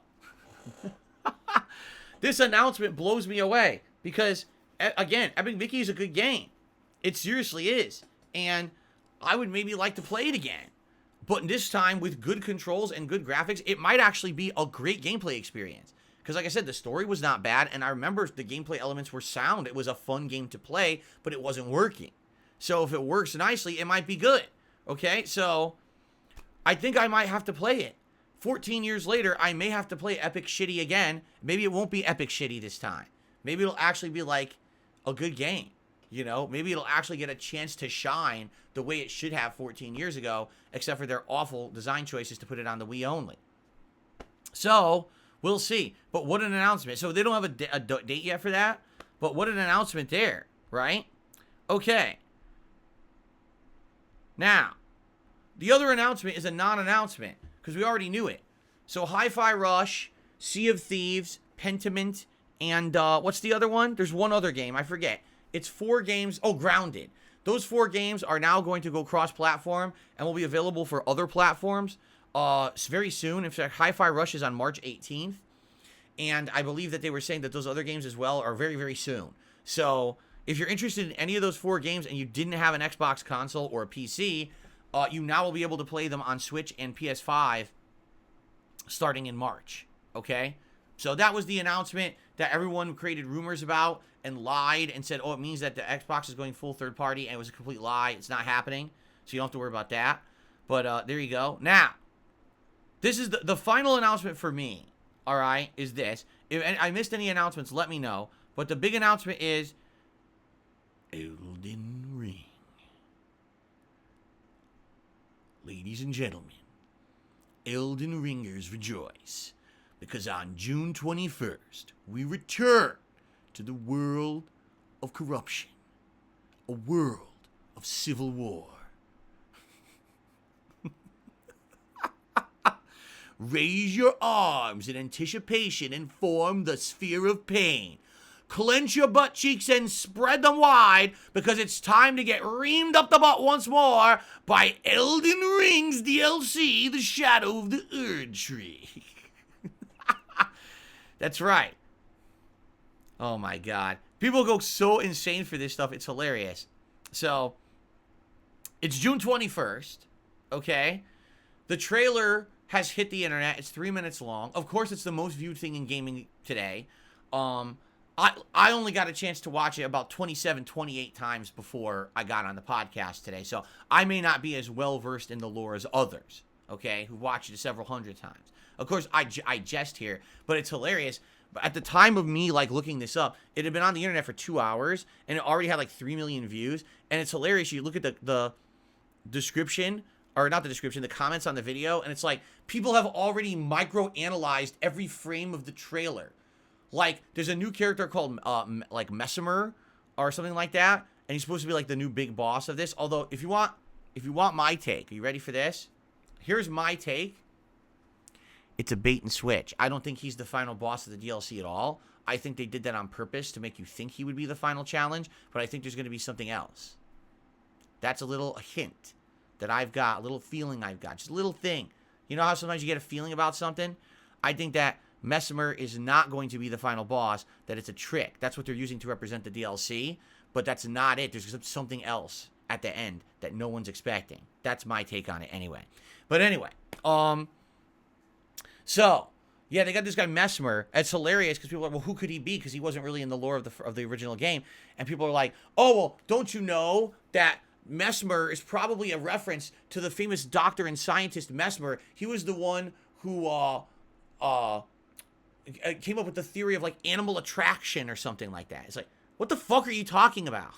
this announcement blows me away because, again, Epic Mickey is a good game. It seriously is. And I would maybe like to play it again. But this time, with good controls and good graphics, it might actually be a great gameplay experience. Because like I said, the story was not bad, and I remember the gameplay elements were sound. It was a fun game to play, but it wasn't working. So if it works nicely, it might be good. Okay, so I think I might have to play it. 14 years later, I may have to play Epic Shitty again. Maybe it won't be Epic Shitty this time. Maybe it'll actually be like a good game. You know, maybe it'll actually get a chance to shine the way it should have 14 years ago, except for their awful design choices to put it on the Wii only. So, we'll see. But what an announcement. So, they don't have a date yet for that, but what an announcement there, right? Okay. Now, the other announcement is a non-announcement, because we already knew it. So, Hi-Fi Rush, Sea of Thieves, Pentiment, and what's the other one? There's one other game, I forget. It's 4 games. Oh, Grounded. Those 4 games are now going to go cross-platform and will be available for other platforms very soon. In fact, Hi-Fi Rush is on March 18th. And I believe that they were saying that those other games as well are very, very soon. So if you're interested in any of those 4 games and you didn't have an Xbox console or a PC, you now will be able to play them on Switch and PS5 starting in March. Okay? So that was the announcement that everyone created rumors about and lied and said, oh, it means that the Xbox is going full third party, and it was a complete lie. It's not happening, so you don't have to worry about that. But there you go. Now, this is the final announcement for me, all right, is this. If I missed any announcements, let me know. But the big announcement is Elden Ring. Ladies and gentlemen, Elden Ringers rejoice, because on June 21st, we return to the world of corruption, a world of civil war. Raise your arms in anticipation and form the sphere of pain. Clench your butt cheeks and spread them wide, because it's time to get reamed up the butt once more by Elden Ring's DLC, The Shadow of the Erdtree. That's right. Oh my god. People go so insane for this stuff. It's hilarious. So, it's June 21st. Okay? The trailer has hit the internet. It's 3 minutes long. Of course, it's the most viewed thing in gaming today. I only got a chance to watch it about 27, 28 times before I got on the podcast today. So, I may not be as well versed in the lore as others. Okay? Who watched it several hundred times. Of course, I jest here, but it's hilarious. But at the time of me, like, looking this up, it had been on the internet for 2 hours, and it already had, like, 3 million views. And it's hilarious. You look at the description, or not the description, the comments on the video, and it's like, people have already micro-analyzed every frame of the trailer. Like, there's a new character called, like, Messimer, or something like that, and he's supposed to be, like, the new big boss of this. Although, if you want my take, are you ready for this? Here's my take. It's a bait and switch. I don't think he's the final boss of the DLC at all. I think they did that on purpose to make you think he would be the final challenge, but I think there's going to be something else. That's a hint that I've got, a little feeling I've got, just a little thing. You know how sometimes you get a feeling about something? I think that Messimer is not going to be the final boss, that it's a trick. That's what they're using to represent the DLC, but that's not it. There's something else at the end that no one's expecting. That's my take on it anyway. But anyway, so, yeah, they got this guy Messimer. It's hilarious because people are like, well, who could he be? Because he wasn't really in the lore of the original game. And people are like, oh, well, don't you know that Messimer is probably a reference to the famous doctor and scientist Messimer? He was the one who came up with the theory of, like, animal attraction or something like that. It's like, what the fuck are you talking about?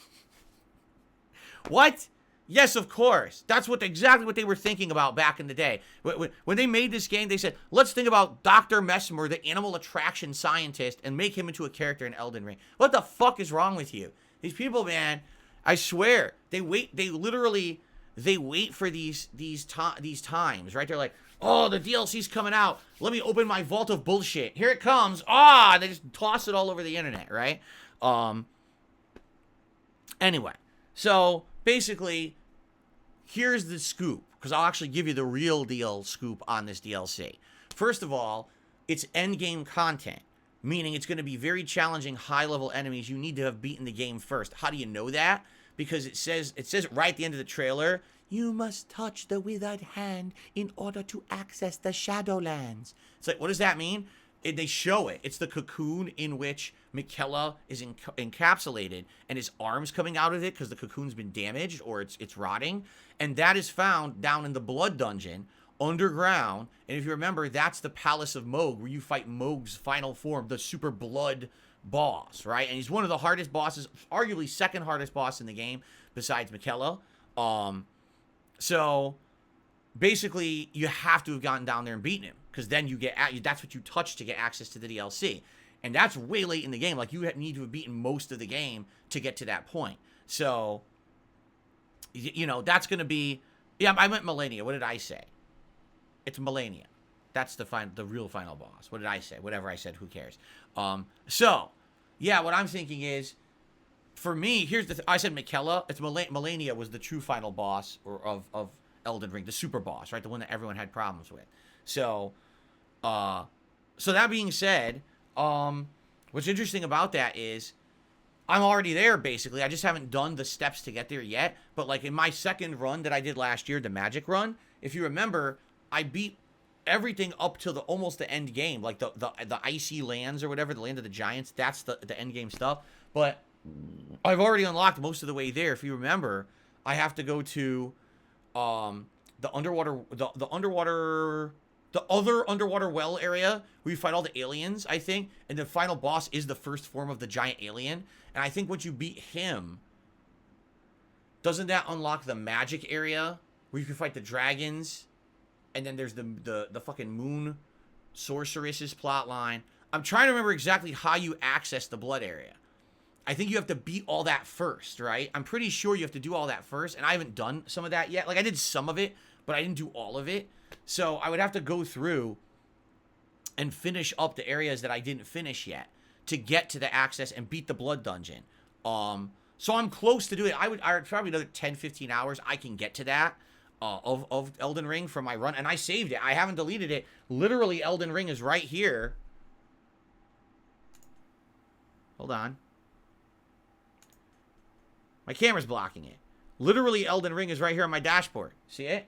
What? Yes, of course. That's exactly what they were thinking about back in the day. When they made this game, they said, let's think about Dr. Mesmer, the animal attraction scientist, and make him into a character in Elden Ring. What the fuck is wrong with you? These people, man, I swear, they wait for these times, right? They're like, oh, the DLC's coming out. Let me open my vault of bullshit. Here it comes. Ah, they just toss it all over the internet, right? Anyway, so basically, here's the scoop, because I'll actually give you the real deal scoop on this DLC. First of all, it's endgame content, meaning it's going to be very challenging, high-level enemies. You need to have beaten the game first. How do you know that? Because it says it right at the end of the trailer, you must touch the withered hand in order to access the Shadowlands. It's like, what does that mean? They show it. It's the cocoon in which Miquella is encapsulated, and his arm's coming out of it because the cocoon's been damaged or it's rotting. And that is found down in the Blood Dungeon, underground. And if you remember, that's the Palace of Mohg, where you fight Mohg's final form, the Super Blood boss, right? And he's one of the hardest bosses, arguably second hardest boss in the game, besides Miquella. So basically, you have to have gotten down there and beaten him, because then you get that's what you touch to get access to the DLC. And that's way late in the game. Like, you need to have beaten most of the game to get to that point. So, you know, that's going to be... Yeah, I meant Melania. What did I say? It's Melania. That's the real final boss. What did I say? Whatever I said, who cares? So, yeah, what I'm thinking is, for me, here's the... I said Miquella. It's Melania was the true final boss of Elden Ring, the super boss, right? The one that everyone had problems with. So that being said, what's interesting about that is I'm already there, basically. I just haven't done the steps to get there yet. But, like, in my second run that I did last year, the Magic run, if you remember, I beat everything up to almost the end game. Like, the icy lands or whatever, the land of the giants, that's the end game stuff. But I've already unlocked most of the way there. If you remember, I have to go to the other underwater well area where you fight all the aliens, I think, and the final boss is the first form of the giant alien. And I think once you beat him, doesn't that unlock the magic area where you can fight the dragons? And then there's the fucking moon sorceress's plot line. I'm trying to remember exactly how you access the blood area. I think you have to beat all that first, right? I'm pretty sure you have to do all that first, and I haven't done some of that yet. Like, I did some of it, but I didn't do all of it. So I would have to go through and finish up the areas that I didn't finish yet to get to the access and beat the blood dungeon. So I'm close to doing it. I would probably another 10, 15 hours. I can get to that of Elden Ring from my run. And I saved it. I haven't deleted it. Literally, Elden Ring is right here. Hold on. My camera's blocking it. Literally, Elden Ring is right here on my dashboard. See it?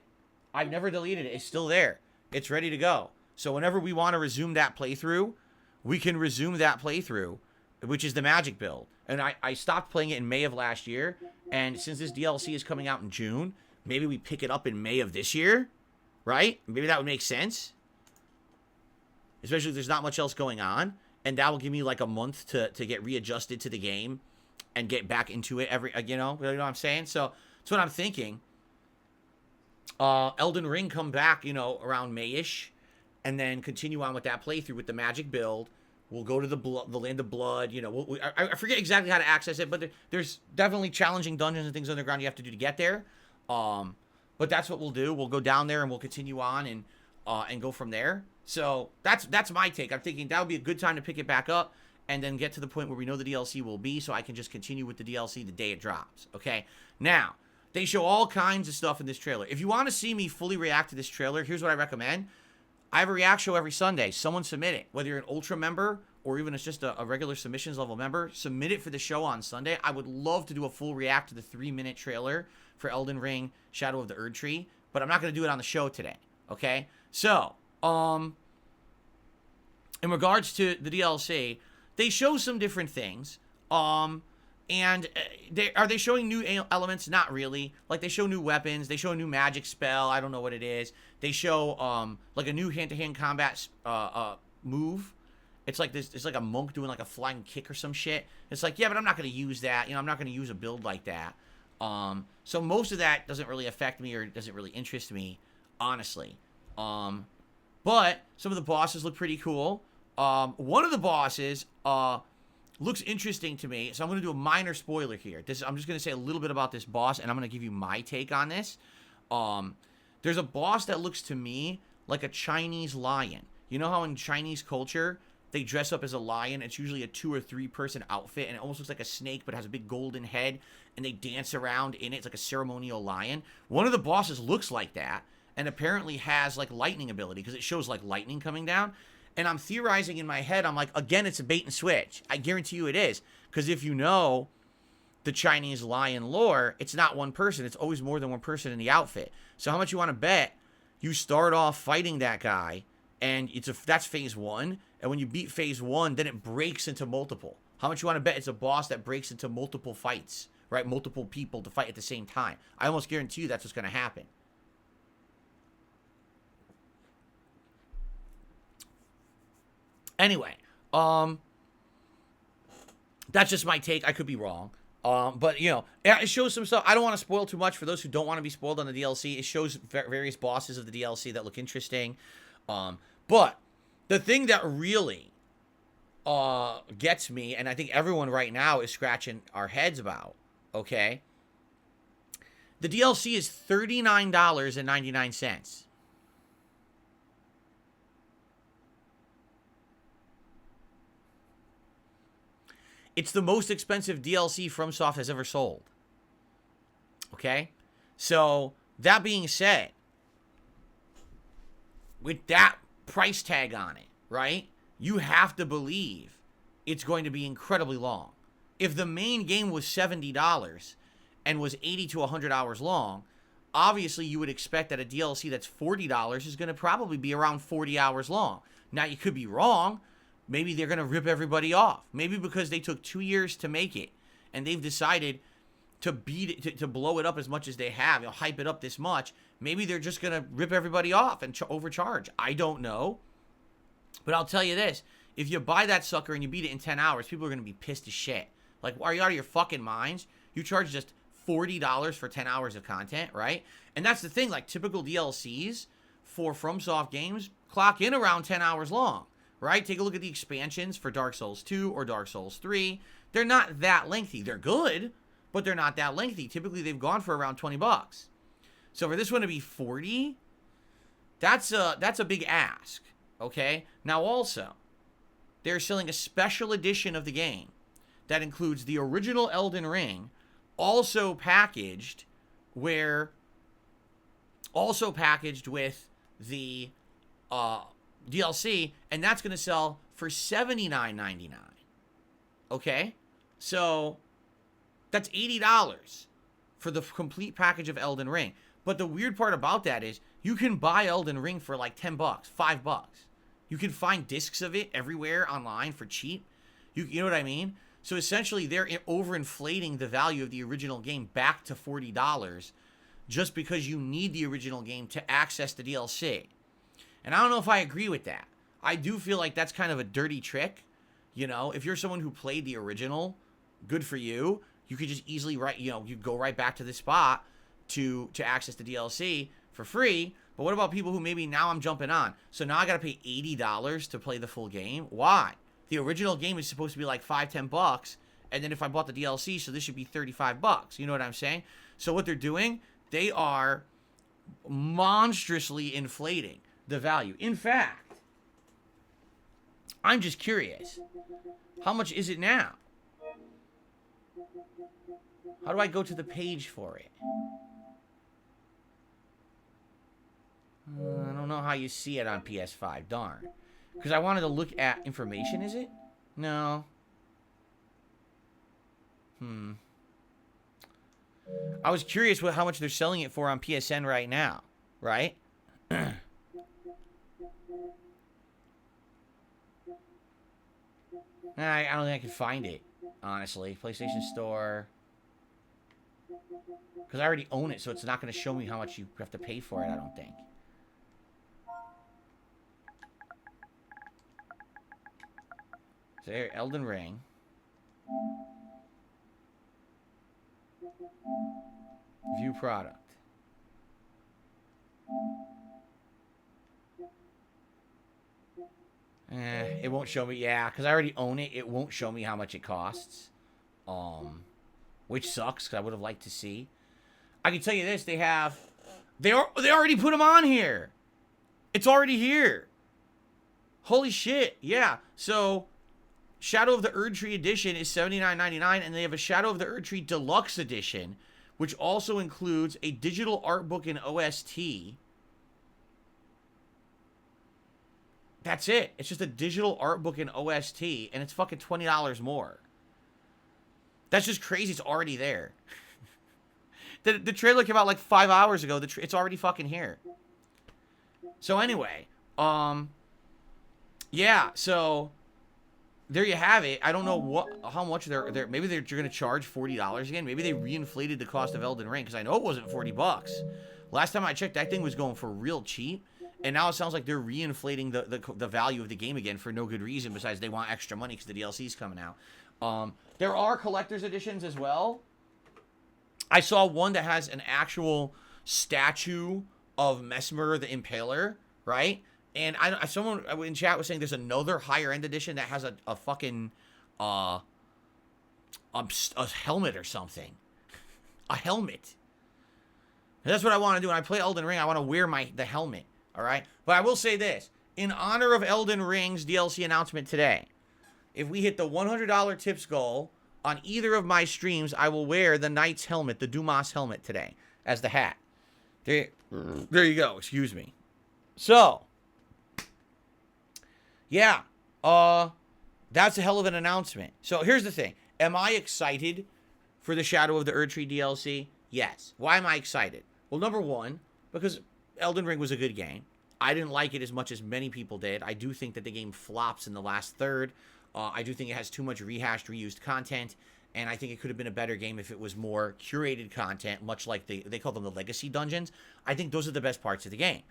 I've never deleted it. It's still there. It's ready to go. So whenever we want to resume that playthrough, we can resume that playthrough, which is the magic build. And I stopped playing it in May of last year. And since this DLC is coming out in June, maybe we pick it up in May of this year, right? Maybe that would make sense. Especially if there's not much else going on. And that will give me like a month to get readjusted to the game and get back into it you know what I'm saying? So that's what I'm thinking. Elden Ring come back, you know, around May-ish, and then continue on with that playthrough with the magic build. We'll go to the land of blood, you know. I forget exactly how to access it, but there's definitely challenging dungeons and things underground you have to do to get there. But that's what we'll do. We'll go down there and we'll continue on and go from there. So that's my take. I'm thinking that would be a good time to pick it back up and then get to the point where we know the DLC will be, so I can just continue with the DLC the day it drops. Okay? Now, they show all kinds of stuff in this trailer. If you want to see me fully react to this trailer, here's what I recommend. I have a react show every Sunday. Someone submit it. Whether you're an Ultra member or even it's just a regular submissions level member, submit it for the show on Sunday. I would love to do a full react to the 3-minute trailer for Elden Ring Shadow of the Erd Tree, but I'm not going to do it on the show today. Okay? So, in regards to the DLC, they show some different things. And are they showing new elements? Not really. Like, they show new weapons. They show a new magic spell. I don't know what it is. They show, like, a new hand-to-hand combat move. It's like this. It's like a monk doing, like, a flying kick or some shit. It's like, yeah, but I'm not going to use that. You know, I'm not going to use a build like that. So most of that doesn't really affect me or doesn't really interest me, honestly. But some of the bosses look pretty cool. One of the bosses looks interesting to me, so I'm going to do a minor spoiler here. I'm just going to say a little bit about this boss, and I'm going to give you my take on this. There's a boss that looks to me like a Chinese lion. You know how in Chinese culture, they dress up as a lion? It's usually a 2 or 3 person outfit, and it almost looks like a snake, but has a big golden head, and they dance around in it. It's like a ceremonial lion. One of the bosses looks like that, and apparently has like lightning ability, because it shows like lightning coming down. And I'm theorizing in my head, I'm like, again, it's a bait and switch. I guarantee you it is. Because if you know the Chinese lion lore, it's not one person. It's always more than one person in the outfit. So how much you want to bet you start off fighting that guy, and that's phase 1. And when you beat phase 1, then it breaks into multiple. How much you want to bet it's a boss that breaks into multiple fights, right? Multiple people to fight at the same time. I almost guarantee you that's what's going to happen. Anyway, that's just my take. I could be wrong. But, you know, it shows some stuff. I don't want to spoil too much for those who don't want to be spoiled on the DLC. It shows various bosses of the DLC that look interesting. But the thing that really gets me, and I think everyone right now is scratching our heads about, okay? The DLC is $39.99. It's the most expensive DLC FromSoft has ever sold. Okay? So, that being said, with that price tag on it, right? You have to believe it's going to be incredibly long. If the main game was $70 and was 80 to 100 hours long, obviously you would expect that a DLC that's $40 is going to probably be around 40 hours long. Now, you could be wrong. Maybe they're going to rip everybody off. Maybe because they took 2 years to make it, and they've decided to beat it, to blow it up as much as they have, you know, hype it up this much. Maybe they're just going to rip everybody off and overcharge. I don't know. But I'll tell you this. If you buy that sucker and you beat it in 10 hours, people are going to be pissed as shit. Like, are you out of your fucking minds? You charge just $40 for 10 hours of content, right? And that's the thing. Like, typical DLCs for FromSoft games clock in around 10 hours long. Right? Take a look at the expansions for Dark Souls 2 or Dark Souls 3. They're not that lengthy. They're good, but they're not that lengthy. Typically, they've gone for around 20 bucks. So for this one to be 40, that's a big ask, okay? Now also, they're selling a special edition of the game that includes the original Elden Ring, also packaged with the DLC, and that's going to sell for $79.99. Okay? So, that's $80 for the complete package of Elden Ring. But the weird part about that is, you can buy Elden Ring for like 10 bucks, $5. You can find discs of it everywhere online for cheap. You know what I mean? So, essentially, they're overinflating the value of the original game back to $40 just because you need the original game to access the DLC. And I don't know if I agree with that. I do feel like that's kind of a dirty trick. You know, if you're someone who played the original, good for you. You could just easily you go right back to the spot to access the DLC for free. But what about people who maybe now I'm jumping on? So now I got to pay $80 to play the full game? Why? The original game is supposed to be like $5-10 bucks. And then if I bought the DLC, so this should be 35 bucks. You know what I'm saying? So what they're doing, they are monstrously inflating the value. In fact, I'm just curious. How much is it now? How do I go to the page for it? I don't know how you see it on PS5. Darn. Because I wanted to look at information, is it? No. I was curious how much they're selling it for on PSN right now. Right? I don't think I can find it, honestly. PlayStation Store. Because I already own it, so it's not going to show me how much you have to pay for it, I don't think. So here, Elden Ring. View product. It won't show me. Yeah, because I already own it. It won't show me how much it costs. Which sucks because I would have liked to see. I can tell you this: they already put them on here. It's already here. Holy shit! Yeah. So, Shadow of the Erdtree Edition is $79.99, and they have a Shadow of the Erdtree Deluxe Edition, which also includes a digital art book and OST. That's it. It's just a digital art book and OST, and it's fucking $20 more. That's just crazy. It's already there. The trailer came out like 5 hours ago. It's already fucking here. So anyway, yeah. So there you have it. I don't know how much they're. Maybe they're going to charge $40 again. Maybe they reinflated the cost of Elden Ring because I know it wasn't $40. Last time I checked, that thing was going for real cheap. And now it sounds like they're reinflating the value of the game again for no good reason besides they want extra money because the DLC's coming out. There are collector's editions as well. I saw one that has an actual statue of Mesmer the Impaler, right? And someone in chat was saying there's another higher end edition that has a fucking a helmet or something. A helmet. And that's what I want to do when I play Elden Ring. I want to wear the helmet. All right, but I will say this. In honor of Elden Ring's DLC announcement today, if we hit the $100 tips goal on either of my streams, I will wear the Knight's helmet, the Dumas helmet today, as the hat. There you go. Excuse me. So, yeah, that's a hell of an announcement. So here's the thing. Am I excited for the Shadow of the Erdtree DLC? Yes. Why am I excited? Well, number one, because Elden Ring was a good game. I didn't like it as much as many people did. I do think that the game flops in the last third. I do think it has too much rehashed, reused content, and I think it could have been a better game if it was more curated content, much like they call them the legacy dungeons. I think those are the best parts of the game.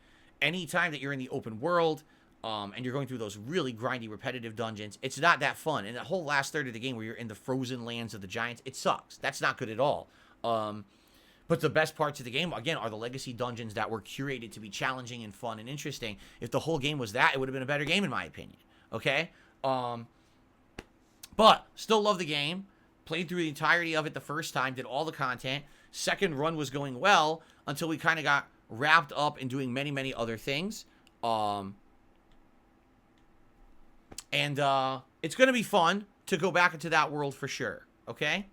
Anytime that you're in the open world, and you're going through those really grindy, repetitive dungeons, it's not that fun. And the whole last third of the game where you're in the frozen lands of the giants, it sucks. That's not good at all. But the best parts of the game, again, are the legacy dungeons that were curated to be challenging and fun and interesting. If the whole game was that, it would have been a better game, in my opinion. Okay? But still love the game. Played through the entirety of it the first time, did all the content. Second run was going well until we kind of got wrapped up in doing many, many other things. And it's going to be fun to go back into that world for sure. Okay?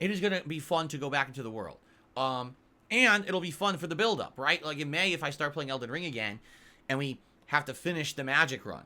It is going to be fun to go back into the world. And it'll be fun for the build-up, right? Like in May, if I start playing Elden Ring again, and we have to finish the magic run,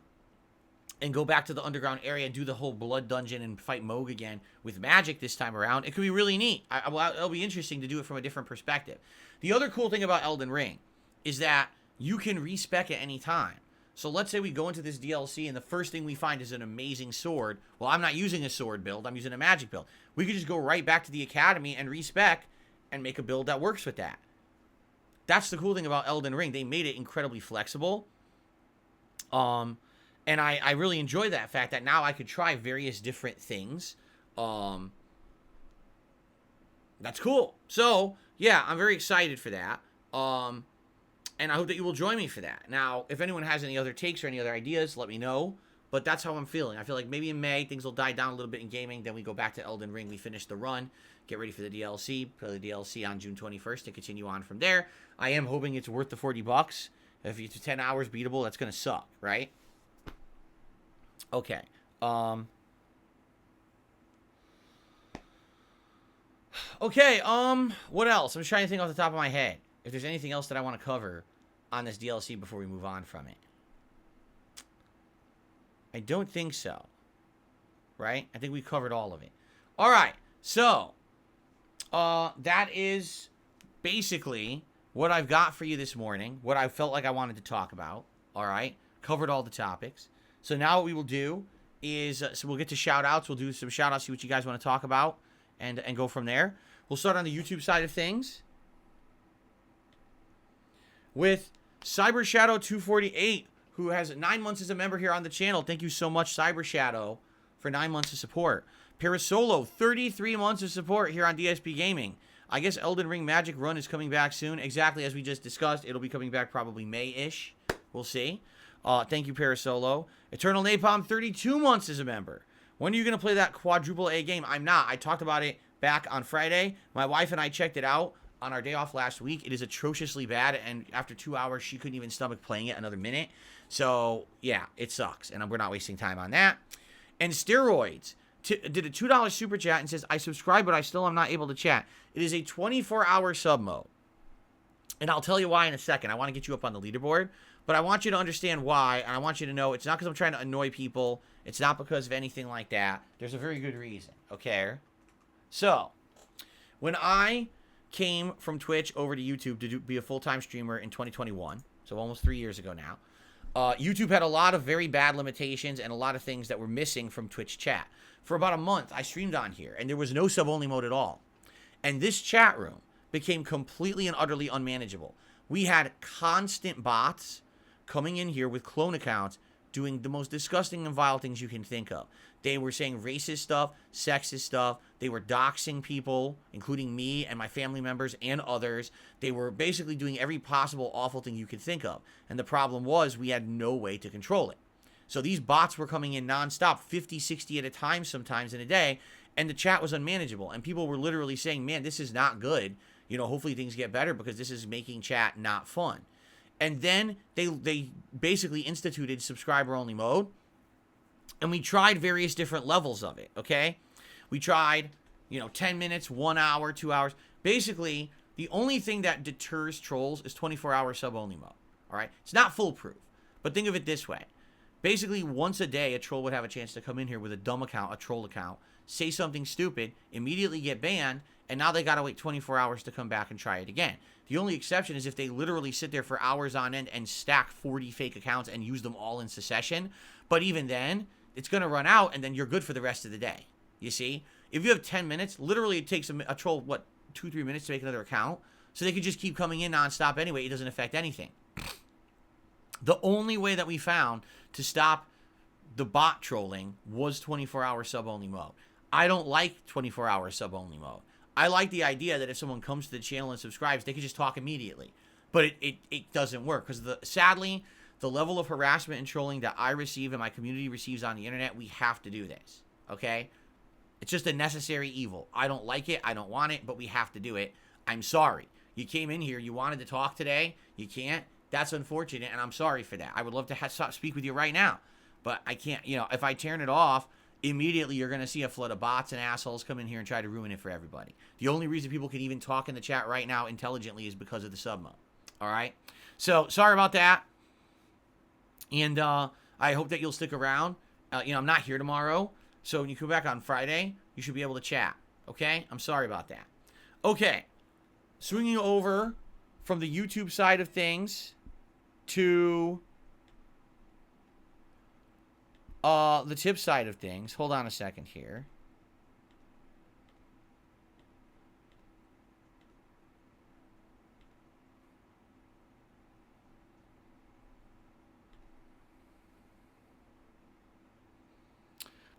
and go back to the underground area and do the whole blood dungeon and fight Moog again with magic this time around, it could be really neat. It'll be interesting to do it from a different perspective. The other cool thing about Elden Ring is that you can respec at any time. So let's say we go into this DLC and the first thing we find is an amazing sword. Well, I'm not using a sword build. I'm using a magic build. We could just go right back to the academy and respec and make a build that works with that. That's the cool thing about Elden Ring. They made it incredibly flexible. And I really enjoy that fact that now I could try various different things. That's cool. So, yeah, I'm very excited for that. And I hope that you will join me for that. Now, if anyone has any other takes or any other ideas, let me know. But that's how I'm feeling. I feel like maybe in May, things will die down a little bit in gaming. Then we go back to Elden Ring. We finish the run. Get ready for the DLC. Play the DLC on June 21st and continue on from there. I am hoping it's worth the $40. If it's 10 hours beatable, that's going to suck, right? Okay. Okay, what else? I'm just trying to think off the top of my head. If there's anything else that I want to cover on this DLC before we move on from it. I don't think so. Right? I think we covered all of it. All right. So, that is basically what I've got for you this morning. What I felt like I wanted to talk about. All right? Covered all the topics. So now what we will do is, so we'll get to shout-outs. We'll do some shout-outs, see what you guys want to talk about, and go from there. We'll start on the YouTube side of things with Cyber Shadow 248, who has 9 months as a member here on the channel. Thank you so much, Cyber Shadow, for 9 months of support. Parasolo, 33 months of support here on DSPGaming. I guess Elden Ring Magic Run is coming back soon. Exactly as we just discussed. It'll be coming back probably May-ish. We'll see. Thank you, Parasolo. Eternal Napalm, 32 months as a member. When are you going to play that quadruple A game? I'm not. I talked about it back on Friday. My wife and I checked it out on our day off last week. It is atrociously bad, and after 2 hours, she couldn't even stomach playing it another minute. So, yeah, it sucks, and we're not wasting time on that. And Steroids did a $2 super chat and says, I subscribe, but I still am not able to chat. It is a 24-hour sub mode. And I'll tell you why in a second. I want to get you up on the leaderboard, but I want you to understand why, and I want you to know it's not because I'm trying to annoy people. It's not because of anything like that. There's a very good reason, okay? So, when I came from Twitch over to YouTube to be a full-time streamer in 2021, so almost 3 years ago now, YouTube had a lot of very bad limitations and a lot of things that were missing from Twitch chat. For about a month, I streamed on here, and there was no sub-only mode at all. And this chat room became completely and utterly unmanageable. We had constant bots coming in here with clone accounts doing the most disgusting and vile things you can think of. They were saying racist stuff, sexist stuff. They were doxing people, including me and my family members and others. They were basically doing every possible awful thing you could think of. And the problem was we had no way to control it. So these bots were coming in nonstop, 50, 60 at a time sometimes in a day, and the chat was unmanageable. And people were literally saying, man, this is not good. You know, hopefully things get better because this is making chat not fun. And then they basically instituted subscriber-only mode. And we tried various different levels of it, okay? We tried, 10 minutes, 1 hour, 2 hours. Basically, the only thing that deters trolls is 24-hour sub-only mode, all right? It's not foolproof, but think of it this way. Basically, once a day, a troll would have a chance to come in here with a dumb account, a troll account, say something stupid, immediately get banned, and now they got to wait 24 hours to come back and try it again. The only exception is if they literally sit there for hours on end and stack 40 fake accounts and use them all in succession. But even then, it's going to run out, and then you're good for the rest of the day. You see? If you have 10 minutes, literally it takes a troll, 2-3 minutes to make another account? So they could just keep coming in nonstop anyway. It doesn't affect anything. The only way that we found to stop the bot trolling was 24-hour sub-only mode. I don't like 24-hour sub-only mode. I like the idea that if someone comes to the channel and subscribes, they can just talk immediately. But it doesn't work because sadly, the level of harassment and trolling that I receive and my community receives on the internet, we have to do this, okay? It's just a necessary evil. I don't like it. I don't want it, but we have to do it. I'm sorry. You came in here. You wanted to talk today. You can't. That's unfortunate, and I'm sorry for that. I would love to speak with you right now, but I can't. If I turn it off, immediately you're going to see a flood of bots and assholes come in here and try to ruin it for everybody. The only reason people can even talk in the chat right now intelligently is because of the sub mode. All right? So, sorry about that. And I hope that you'll stick around. I'm not here tomorrow, so when you come back on Friday, you should be able to chat. Okay? I'm sorry about that. Okay. Swinging over from the YouTube side of things to the tip side of things. Hold on a second here.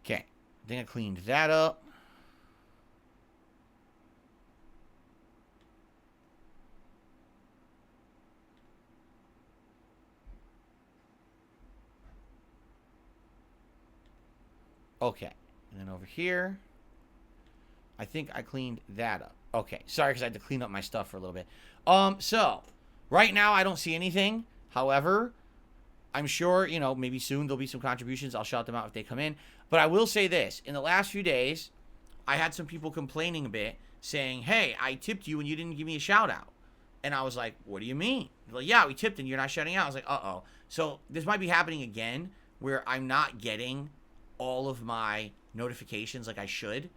Okay, I think I cleaned that up. Okay, and then over here, I think I cleaned that up. Okay, sorry because I had to clean up my stuff for a little bit. So, right now I don't see anything. However, I'm sure, maybe soon there'll be some contributions. I'll shout them out if they come in. But I will say this. In the last few days, I had some people complaining a bit, saying, hey, I tipped you and you didn't give me a shout out. And I was like, what do you mean? They're like, yeah, we tipped and you're not shouting out. I was like, uh-oh. So this might be happening again where I'm not getting all of my notifications like I should.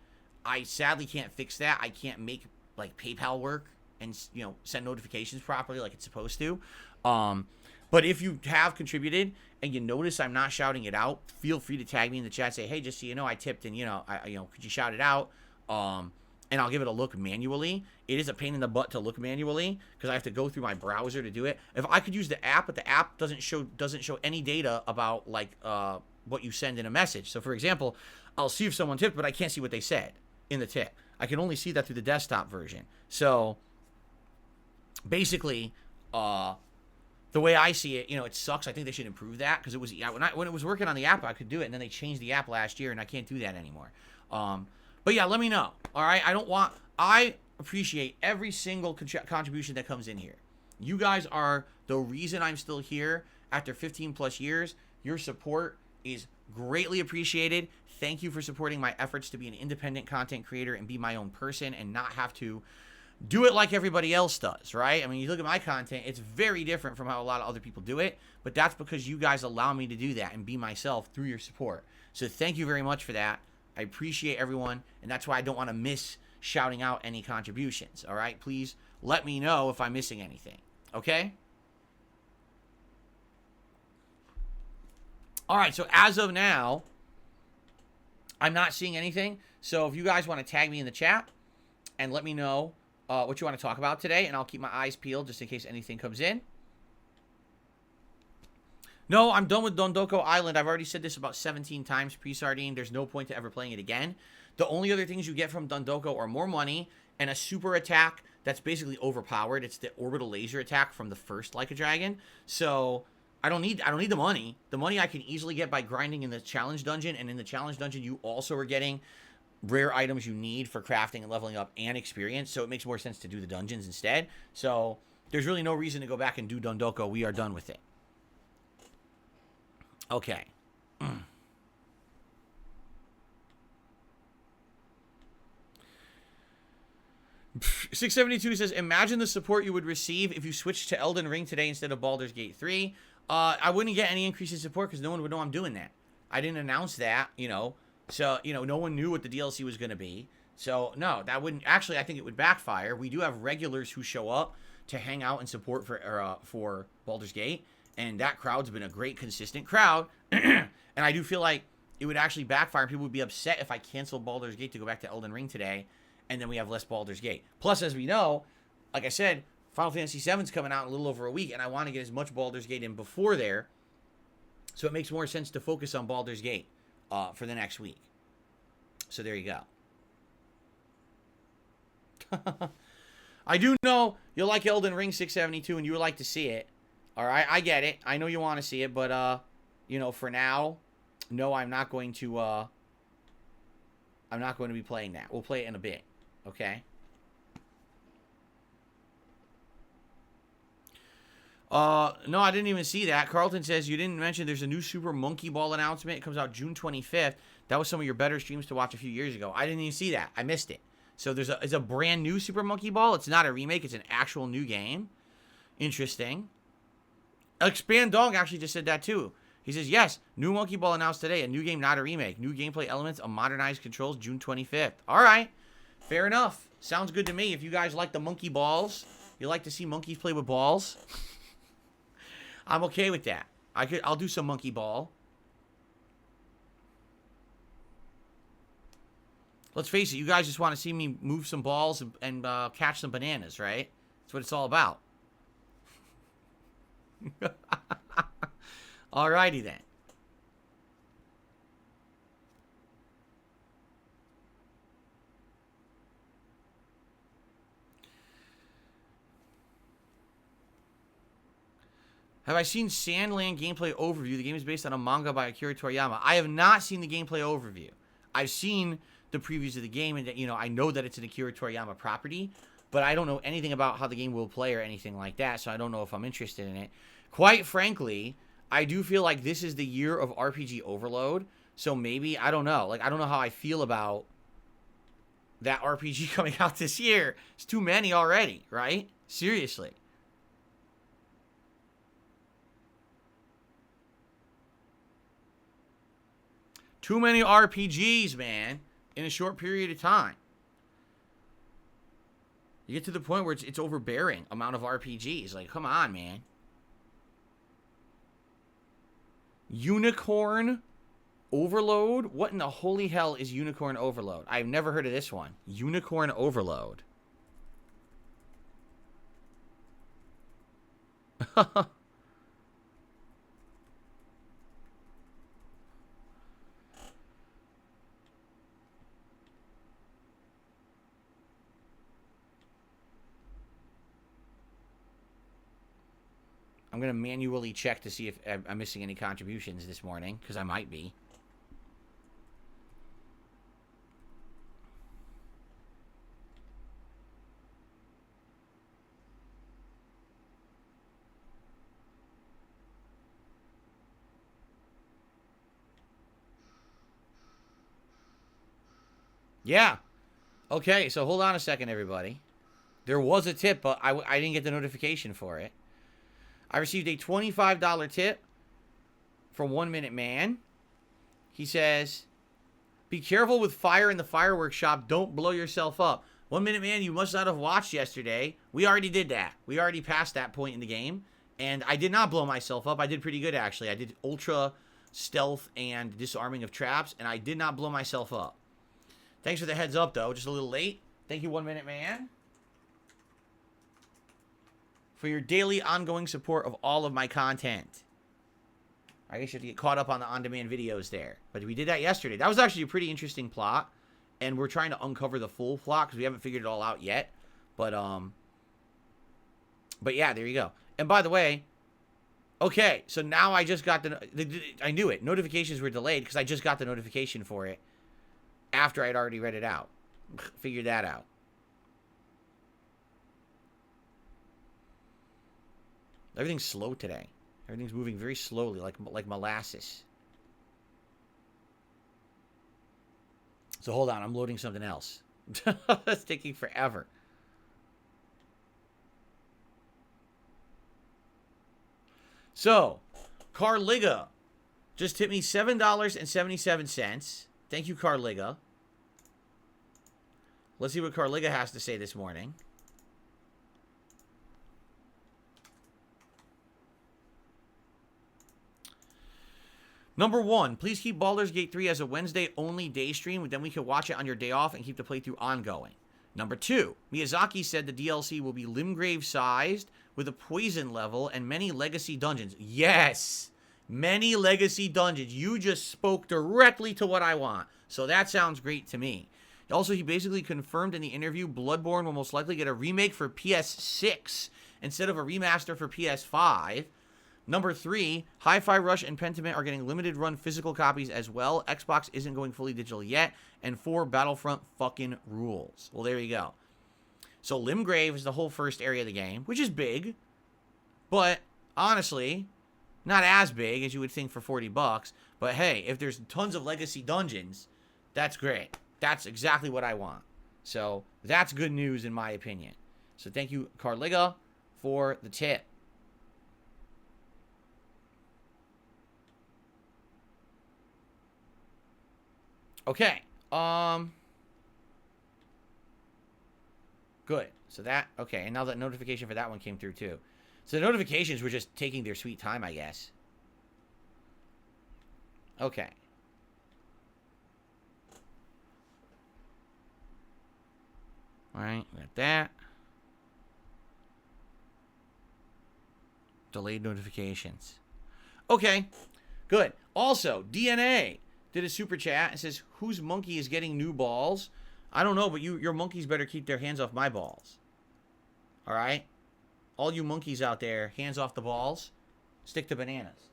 I sadly can't fix that. I can't make PayPal work and send notifications properly like it's supposed to. But if you have contributed and you notice I'm not shouting it out, feel free to tag me in the chat. Say, hey, just so you know, I tipped and could you shout it out? and I'll give it a look manually. It is a pain in the butt to look manually because I have to go through my browser to do it. If I could use the app, but the app doesn't show any data about like what you send in a message. So for example, I'll see if someone tipped, but I can't see what they said in the tip. I can only see that through the desktop version. So basically, the way I see it, it sucks. I think they should improve that because it was when it was working on the app, I could do it, and then they changed the app last year, and I can't do that anymore. But yeah, let me know. All right, I appreciate every single contribution that comes in here. You guys are the reason I'm still here after 15 plus years. Your support is greatly appreciated. Thank you for supporting my efforts to be an independent content creator and be my own person and not have to do it like everybody else does, right? I mean, you look at my content, it's very different from how a lot of other people do it, but that's because you guys allow me to do that and be myself through your support. So thank you very much for that. I appreciate everyone, and that's why I don't want to miss shouting out any contributions, all right? Please let me know if I'm missing anything, okay? All right, so as of now, I'm not seeing anything. So if you guys want to tag me in the chat and let me know what you want to talk about today, and I'll keep my eyes peeled just in case anything comes in. No, I'm done with Dondoko Island. I've already said this about 17 times pre-Sardine. There's no point to ever playing it again. The only other things you get from Dondoko are more money and a super attack that's basically overpowered. It's the orbital laser attack from the first Like a Dragon. So I don't need the money. The money I can easily get by grinding in the challenge dungeon, and in the challenge dungeon you also are getting rare items you need for crafting and leveling up and experience, so it makes more sense to do the dungeons instead. So there's really no reason to go back and do Dondoko. We are done with it. Okay. 672 says, imagine the support you would receive if you switched to Elden Ring today instead of Baldur's Gate 3. I wouldn't get any increase in support because no one would know I'm doing that. I didn't announce that, So, no one knew what the DLC was going to be. So, no, that wouldn't... Actually, I think it would backfire. We do have regulars who show up to hang out and support for Baldur's Gate. And that crowd's been a great, consistent crowd. And I do feel like it would actually backfire. People would be upset if I canceled Baldur's Gate to go back to Elden Ring today. And then we have less Baldur's Gate. Plus, as we know, like I said, Final Fantasy VII's coming out in a little over a week. And I want to get as much Baldur's Gate in before there. So it makes more sense to focus on Baldur's Gate for the next week. So there you go. I do know you'll like Elden Ring 672 and you would like to see it. All right, I get it. I know you want to see it, but for now, no, I'm not going to be playing that. We'll play it in a bit. Okay? No, I didn't even see that. Carlton says you didn't mention there's a new Super Monkey Ball announcement. It comes out June 25th. That was some of your better streams to watch a few years ago. I didn't even see that. I missed it. So it's a brand new Super Monkey Ball. It's not a remake. It's an actual new game. Interesting. Expand Dog actually just said that too. He says, yes, new Monkey Ball announced today. A new game, not a remake. New gameplay elements, a modernized controls, June 25th. All right. Fair enough. Sounds good to me. If you guys like the monkey balls, you like to see monkeys play with balls, I'm okay with that. I'll do some monkey ball. Let's face it, you guys just want to see me move some balls and catch some bananas, right? That's what it's all about. Alrighty then. Have I seen Sandland gameplay overview? The game is based on a manga by Akira Toriyama. I have not seen the gameplay overview. I've seen the previews of the game, and I know that it's an Akira Toriyama property, but I don't know anything about how the game will play or anything like that, so I don't know if I'm interested in it. Quite frankly, I do feel like this is the year of RPG overload, so maybe, I don't know. I don't know how I feel about that RPG coming out this year. It's too many already, right? Seriously. Too many RPGs, man, in a short period of time. You get to the point where it's overbearing amount of RPGs. Like, come on, man. Unicorn Overload? What in the holy hell is Unicorn Overload? I've never heard of this one. Unicorn Overload. I'm going to manually check to see if I'm missing any contributions this morning, because I might be. Yeah. Okay, so hold on a second, everybody. There was a tip, but I didn't get the notification for it. I received a $25 tip from 1 Minute Man. He says, be careful with fire in the fireworks shop. Don't blow yourself up. 1 Minute Man, you must not have watched yesterday. We already did that. We already passed that point in the game. And I did not blow myself up. I did pretty good, actually. I did ultra stealth and disarming of traps, and I did not blow myself up. Thanks for the heads up, though. Just a little late. Thank you, 1 Minute Man, for your daily ongoing support of all of my content. I guess you have to get caught up on the on-demand videos there. But we did that yesterday. That was actually a pretty interesting plot. And we're trying to uncover the full plot because we haven't figured it all out yet. But yeah, there you go. And by the way, okay, so now I just got I knew it. Notifications were delayed because I just got the notification for it after I'd already read it out. Figured that out. Everything's slow today. Everything's moving very slowly, like molasses. So hold on, I'm loading something else. That's taking forever. So, Carliga just tipped me $7.77. Thank you, Carliga. Let's see what Carliga has to say this morning. Number 1, please keep Baldur's Gate 3 as a Wednesday-only day stream, then we can watch it on your day off and keep the playthrough ongoing. Number 2, Miyazaki said the DLC will be Limgrave-sized with a poison level and many legacy dungeons. Yes! Many legacy dungeons. You just spoke directly to what I want. So that sounds great to me. Also, he basically confirmed in the interview Bloodborne will most likely get a remake for PS6 instead of a remaster for PS5. Number 3, Hi-Fi Rush and Pentiment are getting limited run physical copies as well. Xbox isn't going fully digital yet. And 4, Battlefront fucking rules. Well, there you go. So Limgrave is the whole first area of the game, which is big. But, honestly, not as big as you would think for $40. But hey, if there's tons of legacy dungeons, that's great. That's exactly what I want. So, that's good news in my opinion. So thank you, Carliga, for the tip. Okay. Good. So that, okay, and now that notification for that one came through too. So the notifications were just taking their sweet time, I guess. Okay. Alright, got that. Delayed notifications. Okay, good. Also, DNA did a super chat and says, whose monkey is getting new balls? I don't know, but your monkeys better keep their hands off my balls. Alright? All you monkeys out there, hands off the balls. Stick to bananas.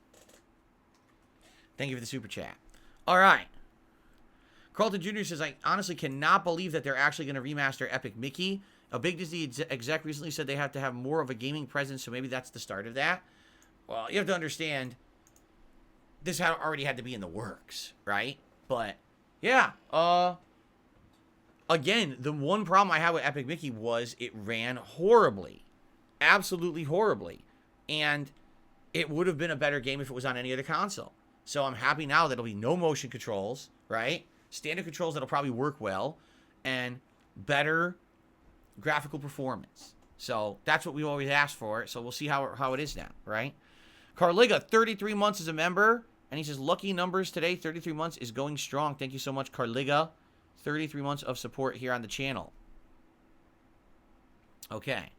Thank you for the super chat. Alright. Carlton Jr. says, I honestly cannot believe that they're actually going to remaster Epic Mickey. A big Disney exec recently said they have to have more of a gaming presence, so maybe that's the start of that. Well, you have to understand, this already had to be in the works, right? But, yeah, again, the one problem I had with Epic Mickey was it ran horribly. Absolutely horribly. And it would have been a better game if it was on any other console. So I'm happy now that it'll be no motion controls, right? Standard controls that'll probably work well, and better graphical performance. So that's what we always asked for. So we'll see how it is now, right? Carliga, 33 months as a member. And he says, lucky numbers today, 33 months is going strong. Thank you so much, Carliga. 33 months of support here on the channel. Okay.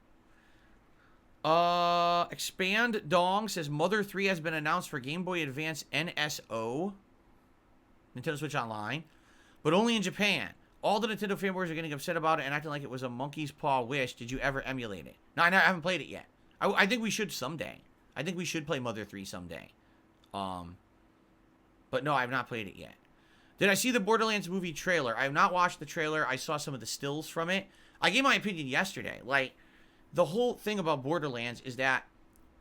Expand Dong says, Mother 3 has been announced for Game Boy Advance NSO. Nintendo Switch Online. But only in Japan. All the Nintendo fanboys are getting upset about it and acting like it was a monkey's paw wish. Did you ever emulate it? No, I haven't played it yet. I think we should someday. I think we should play Mother 3 someday. But no, I have not played it yet. Did I see the Borderlands movie trailer? I have not watched the trailer. I saw some of the stills from it. I gave my opinion yesterday. Like, the whole thing about Borderlands is that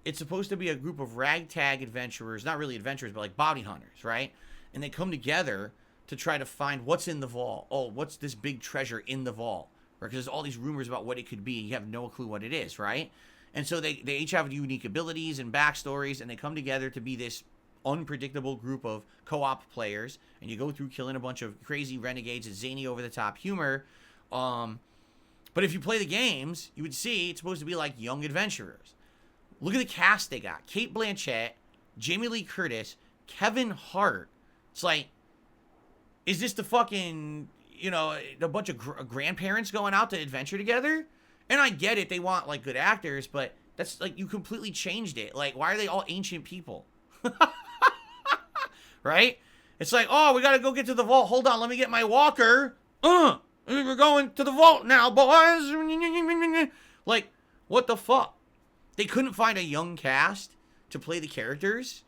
it's supposed to be a group of ragtag adventurers. Not really adventurers, but like bounty hunters, right? And they come together to try to find what's in the vault. Oh, what's this big treasure in the vault? Right? Because there's all these rumors about what it could be. You have no clue what it is, right? And so they each have unique abilities and backstories, and they come together to be this unpredictable group of co-op players. And you go through killing a bunch of crazy renegades and zany over-the-top humor. But if you play the games, you would see it's supposed to be like young adventurers. Look at the cast they got. Cate Blanchett, Jamie Lee Curtis, Kevin Hart. It's like, is this the fucking, you know, a bunch of grandparents going out to adventure together? And I get it, they want, like, good actors, but that's, like, you completely changed it. Like, why are they all ancient people? Right? It's like, oh, we gotta go get to the vault. Hold on, let me get my walker. We're going to the vault now, boys. Like, what the fuck? They couldn't find a young cast to play the characters?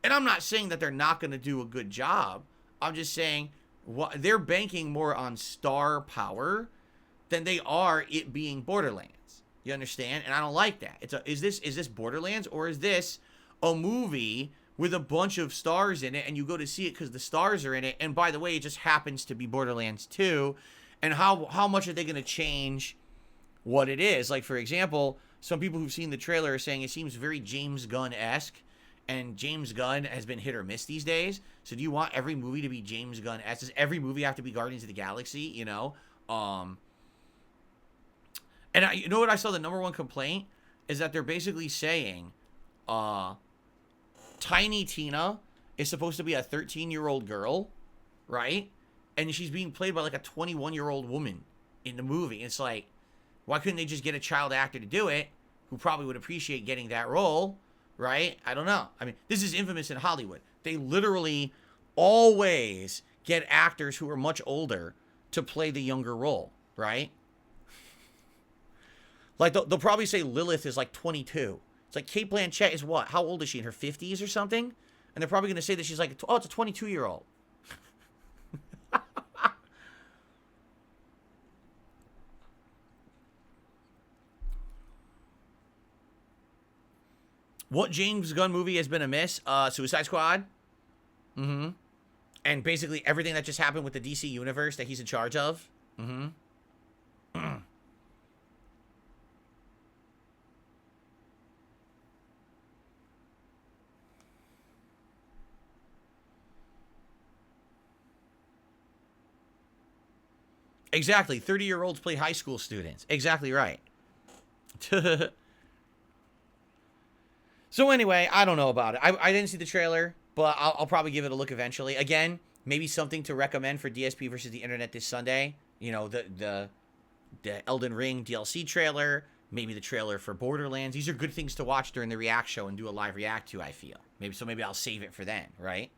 And I'm not saying that they're not gonna do a good job. I'm just saying, they're banking more on star power than they are it being Borderlands. You understand? And I don't like that. Is this Borderlands, or is this a movie with a bunch of stars in it, and you go to see it because the stars are in it, and by the way, it just happens to be Borderlands 2, and how much are they going to change what it is? Like, for example, some people who've seen the trailer are saying it seems very James Gunn-esque, and James Gunn has been hit or miss these days. So do you want every movie to be James Gunn-esque? Does every movie have to be Guardians of the Galaxy, you know? And you know what I saw the number one complaint? Is that they're basically saying, Tiny Tina is supposed to be a 13-year-old girl, right? And she's being played by like a 21-year-old woman in the movie. It's like, why couldn't they just get a child actor to do it, who probably would appreciate getting that role, right? I don't know. I mean, this is infamous in Hollywood. They literally always get actors who are much older to play the younger role, right? Like, they'll probably say Lilith is like 22. It's like, Cate Blanchett is what? How old is she? In her 50s or something? And they're probably going to say that she's like, oh, it's a 22-year-old. What James Gunn movie has been a miss? Suicide Squad. Mm-hmm. And basically everything that just happened with the DC universe that he's in charge of. Mm-hmm. Exactly. 30-year-olds play high school students. Exactly right. So anyway, I don't know about it. I didn't see the trailer, but I'll probably give it a look eventually. Again, maybe something to recommend for DSP versus the Internet this Sunday. You know, the Elden Ring DLC trailer, maybe the trailer for Borderlands. These are good things to watch during the React show and do a live react to, I feel. Maybe I'll save it for then, right?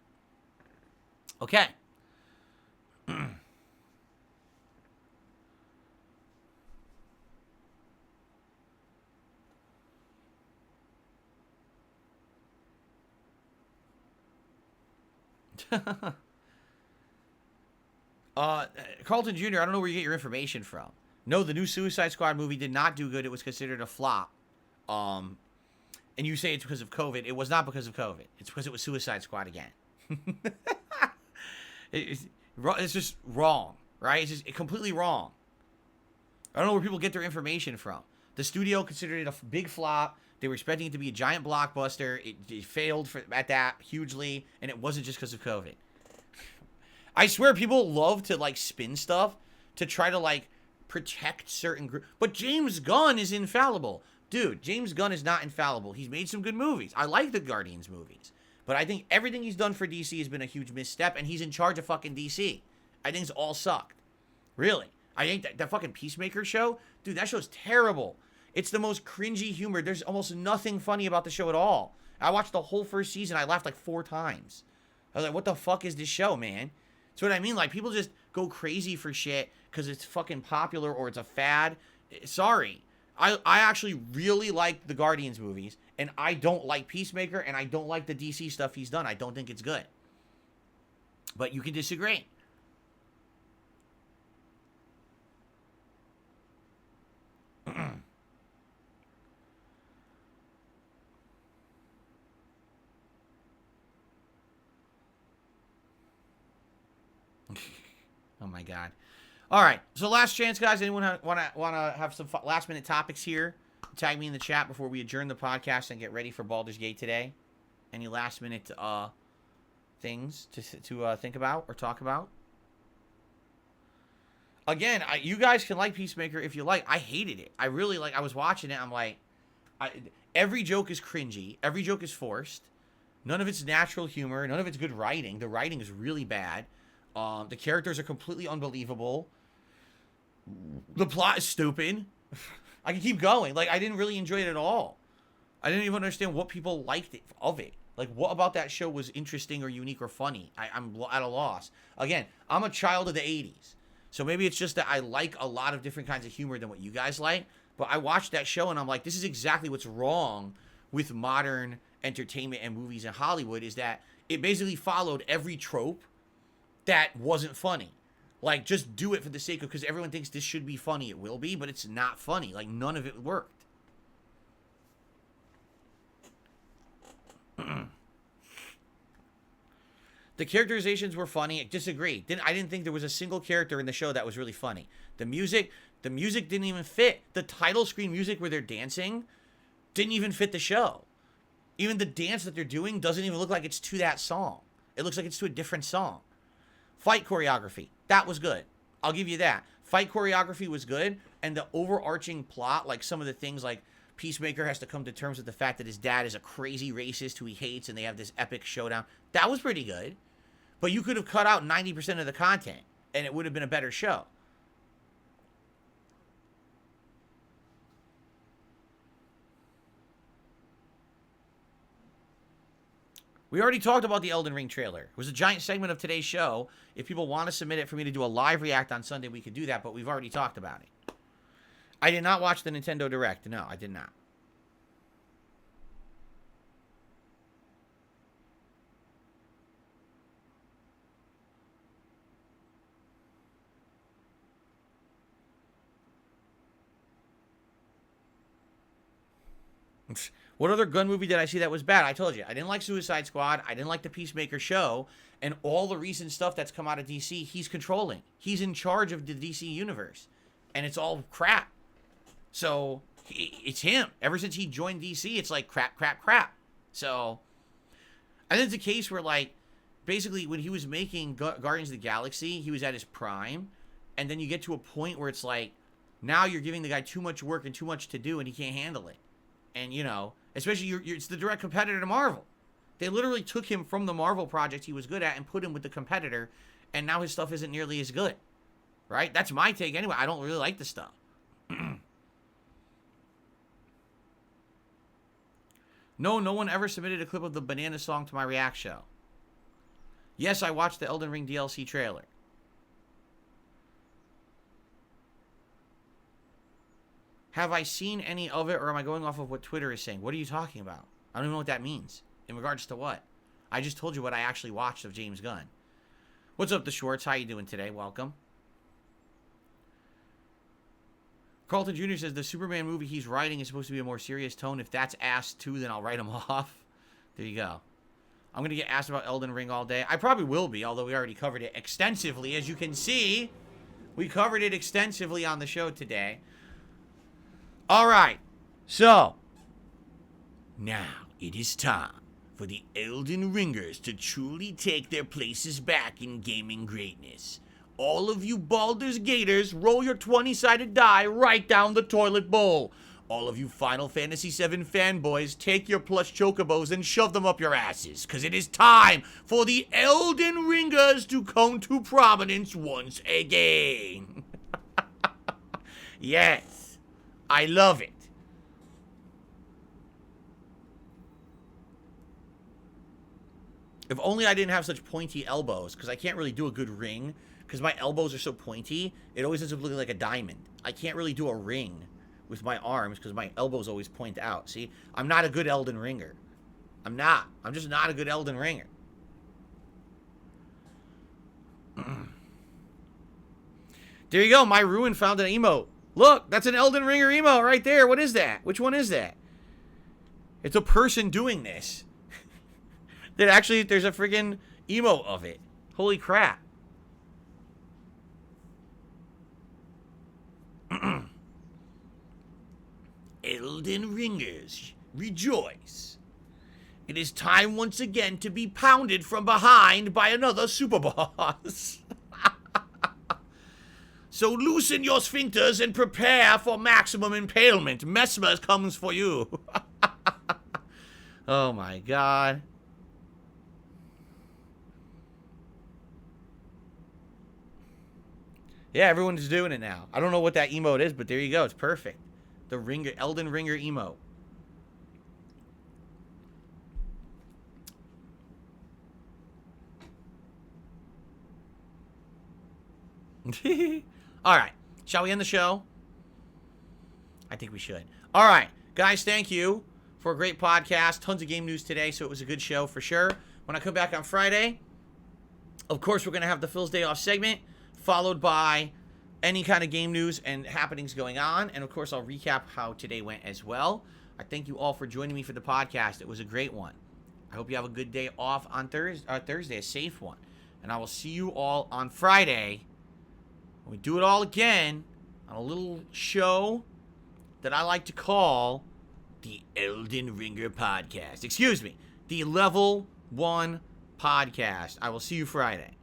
Okay. Carlton Jr., I don't know where you get your information from. No, the new Suicide Squad movie did not do good. It was considered a flop. And you say it's because of COVID. It was not because of COVID. It's because it was Suicide Squad again. It's just wrong, right? It's just completely wrong. I don't know where people get their information from. The studio considered it a big flop. They were expecting it to be a giant blockbuster. It failed at that hugely, and it wasn't just because of COVID. I swear people love to, like, spin stuff to try to, like, protect certain groups. But James Gunn is infallible. Dude, James Gunn is not infallible. He's made some good movies. I like the Guardians movies. But I think everything he's done for DC has been a huge misstep, and he's in charge of fucking DC. I think it's all sucked. Really. I think that fucking Peacemaker show, dude, that show's terrible. It's the most cringy humor. There's almost nothing funny about the show at all. I watched the whole first season. I laughed like 4 times. I was like, what the fuck is this show, man? That's what I mean. Like, people just go crazy for shit because it's fucking popular or it's a fad. Sorry. I actually really like the Guardians movies, and I don't like Peacemaker, and I don't like the DC stuff he's done. I don't think it's good. But you can disagree. Oh my god. All right, so last chance, guys. Anyone want to have some last minute topics here? Tag me in the chat before we adjourn the podcast and get ready for Baldur's Gate today. Any last minute things to think about or talk about? Again, you guys can like Peacemaker if you like. I hated it. I really like. I was watching it. I'm like, every joke is cringy. Every joke is forced. None of it's natural humor. None of it's good writing. The writing is really bad. The characters are completely unbelievable. The plot is stupid. I can keep going. Like, I didn't really enjoy it at all. I didn't even understand what people liked of it. Like, what about that show was interesting or unique or funny? I'm at a loss. Again, I'm a child of the 80s. So maybe it's just that I like a lot of different kinds of humor than what you guys like. But I watched that show and I'm like, this is exactly what's wrong with modern entertainment and movies in Hollywood, is that it basically followed every trope that wasn't funny. Like, just do it for the sake of, because everyone thinks this should be funny. It will be, but it's not funny. Like, none of it worked. The characterizations were funny. I disagree. I didn't think there was a single character in the show that was really funny. The music didn't even fit. The title screen music where they're dancing didn't even fit the show. Even the dance that they're doing doesn't even look like it's to that song. It looks like it's to a different song. Fight choreography, that was good. I'll give you that. Fight choreography was good, and the overarching plot, like some of the things like Peacemaker has to come to terms with the fact that his dad is a crazy racist who he hates, and they have this epic showdown. That was pretty good. But you could have cut out 90% of the content, and it would have been a better show. We already talked about the Elden Ring trailer. It was a giant segment of today's show. If people want to submit it for me to do a live react on Sunday, we could do that, but we've already talked about it. I did not watch the Nintendo Direct. No, I did not. What other gun movie did I see that was bad? I told you. I didn't like Suicide Squad. I didn't like the Peacemaker show. And all the recent stuff that's come out of DC, he's controlling. He's in charge of the DC universe. And it's all crap. So, it's him. Ever since he joined DC, it's like crap, crap, crap. So, I think it's a case where, like, basically when he was making Guardians of the Galaxy, he was at his prime. And then you get to a point where it's like, now you're giving the guy too much work and too much to do, and he can't handle it. And, you know, especially it's the direct competitor to Marvel. They literally took him from the Marvel project he was good at and put him with the competitor, and now his stuff isn't nearly as good. Right? That's my take anyway. I don't really like the stuff. No one ever submitted a clip of the Banana song to my React show. Yes, I watched the Elden Ring DLC trailer. Have I seen any of it, or am I going off of what Twitter is saying? What are you talking about? I don't even know what that means. In regards to what? I just told you what I actually watched of James Gunn. What's up, The Schwartz? How you doing today? Welcome. Carlton Jr. says the Superman movie he's writing is supposed to be a more serious tone. If that's asked too, then I'll write him off. There you go. I'm going to get asked about Elden Ring all day. I probably will be, although we already covered it extensively. As you can see, we covered it extensively on the show today. All right, so now it is time for the Elden Ringers to truly take their places back in gaming greatness. All of you Baldur's Gators, roll your 20-sided die right down the toilet bowl. All of you Final Fantasy VII fanboys, take your plush chocobos and shove them up your asses, because it is time for the Elden Ringers to come to prominence once again. Yes, I love it. If only I didn't have such pointy elbows, because I can't really do a good ring, because my elbows are so pointy, it always ends up looking like a diamond. I can't really do a ring with my arms, because my elbows always point out. See, I'm not a good Elden Ringer. I'm not. I'm just not a good Elden Ringer. There you go. My Ruin found an emote. Look, that's an Elden Ringer emote right there. What is that? Which one is that? It's a person doing this. That actually, there's a friggin' emote of it. Holy crap. Elden Ringers, rejoice. It is time once again to be pounded from behind by another super boss. So loosen your sphincters and prepare for maximum impalement. Mesmer comes for you. Oh my god. Yeah, everyone's doing it now. I don't know what that emote is, but there you go. It's perfect. The Ringer, Elden Ringer emote. All right. Shall we end the show? I think we should. All right. Guys, thank you for a great podcast. Tons of game news today, so it was a good show for sure. When I come back on Friday, of course, we're going to have the Phil's Day Off segment, followed by any kind of game news and happenings going on. And, of course, I'll recap how today went as well. I thank you all for joining me for the podcast. It was a great one. I hope you have a good day off on Thursday, a safe one. And I will see you all on Friday when we do it all again on a little show that I like to call the Elden Ringer Podcast. Excuse me, the Level 1 Podcast. I will see you Friday.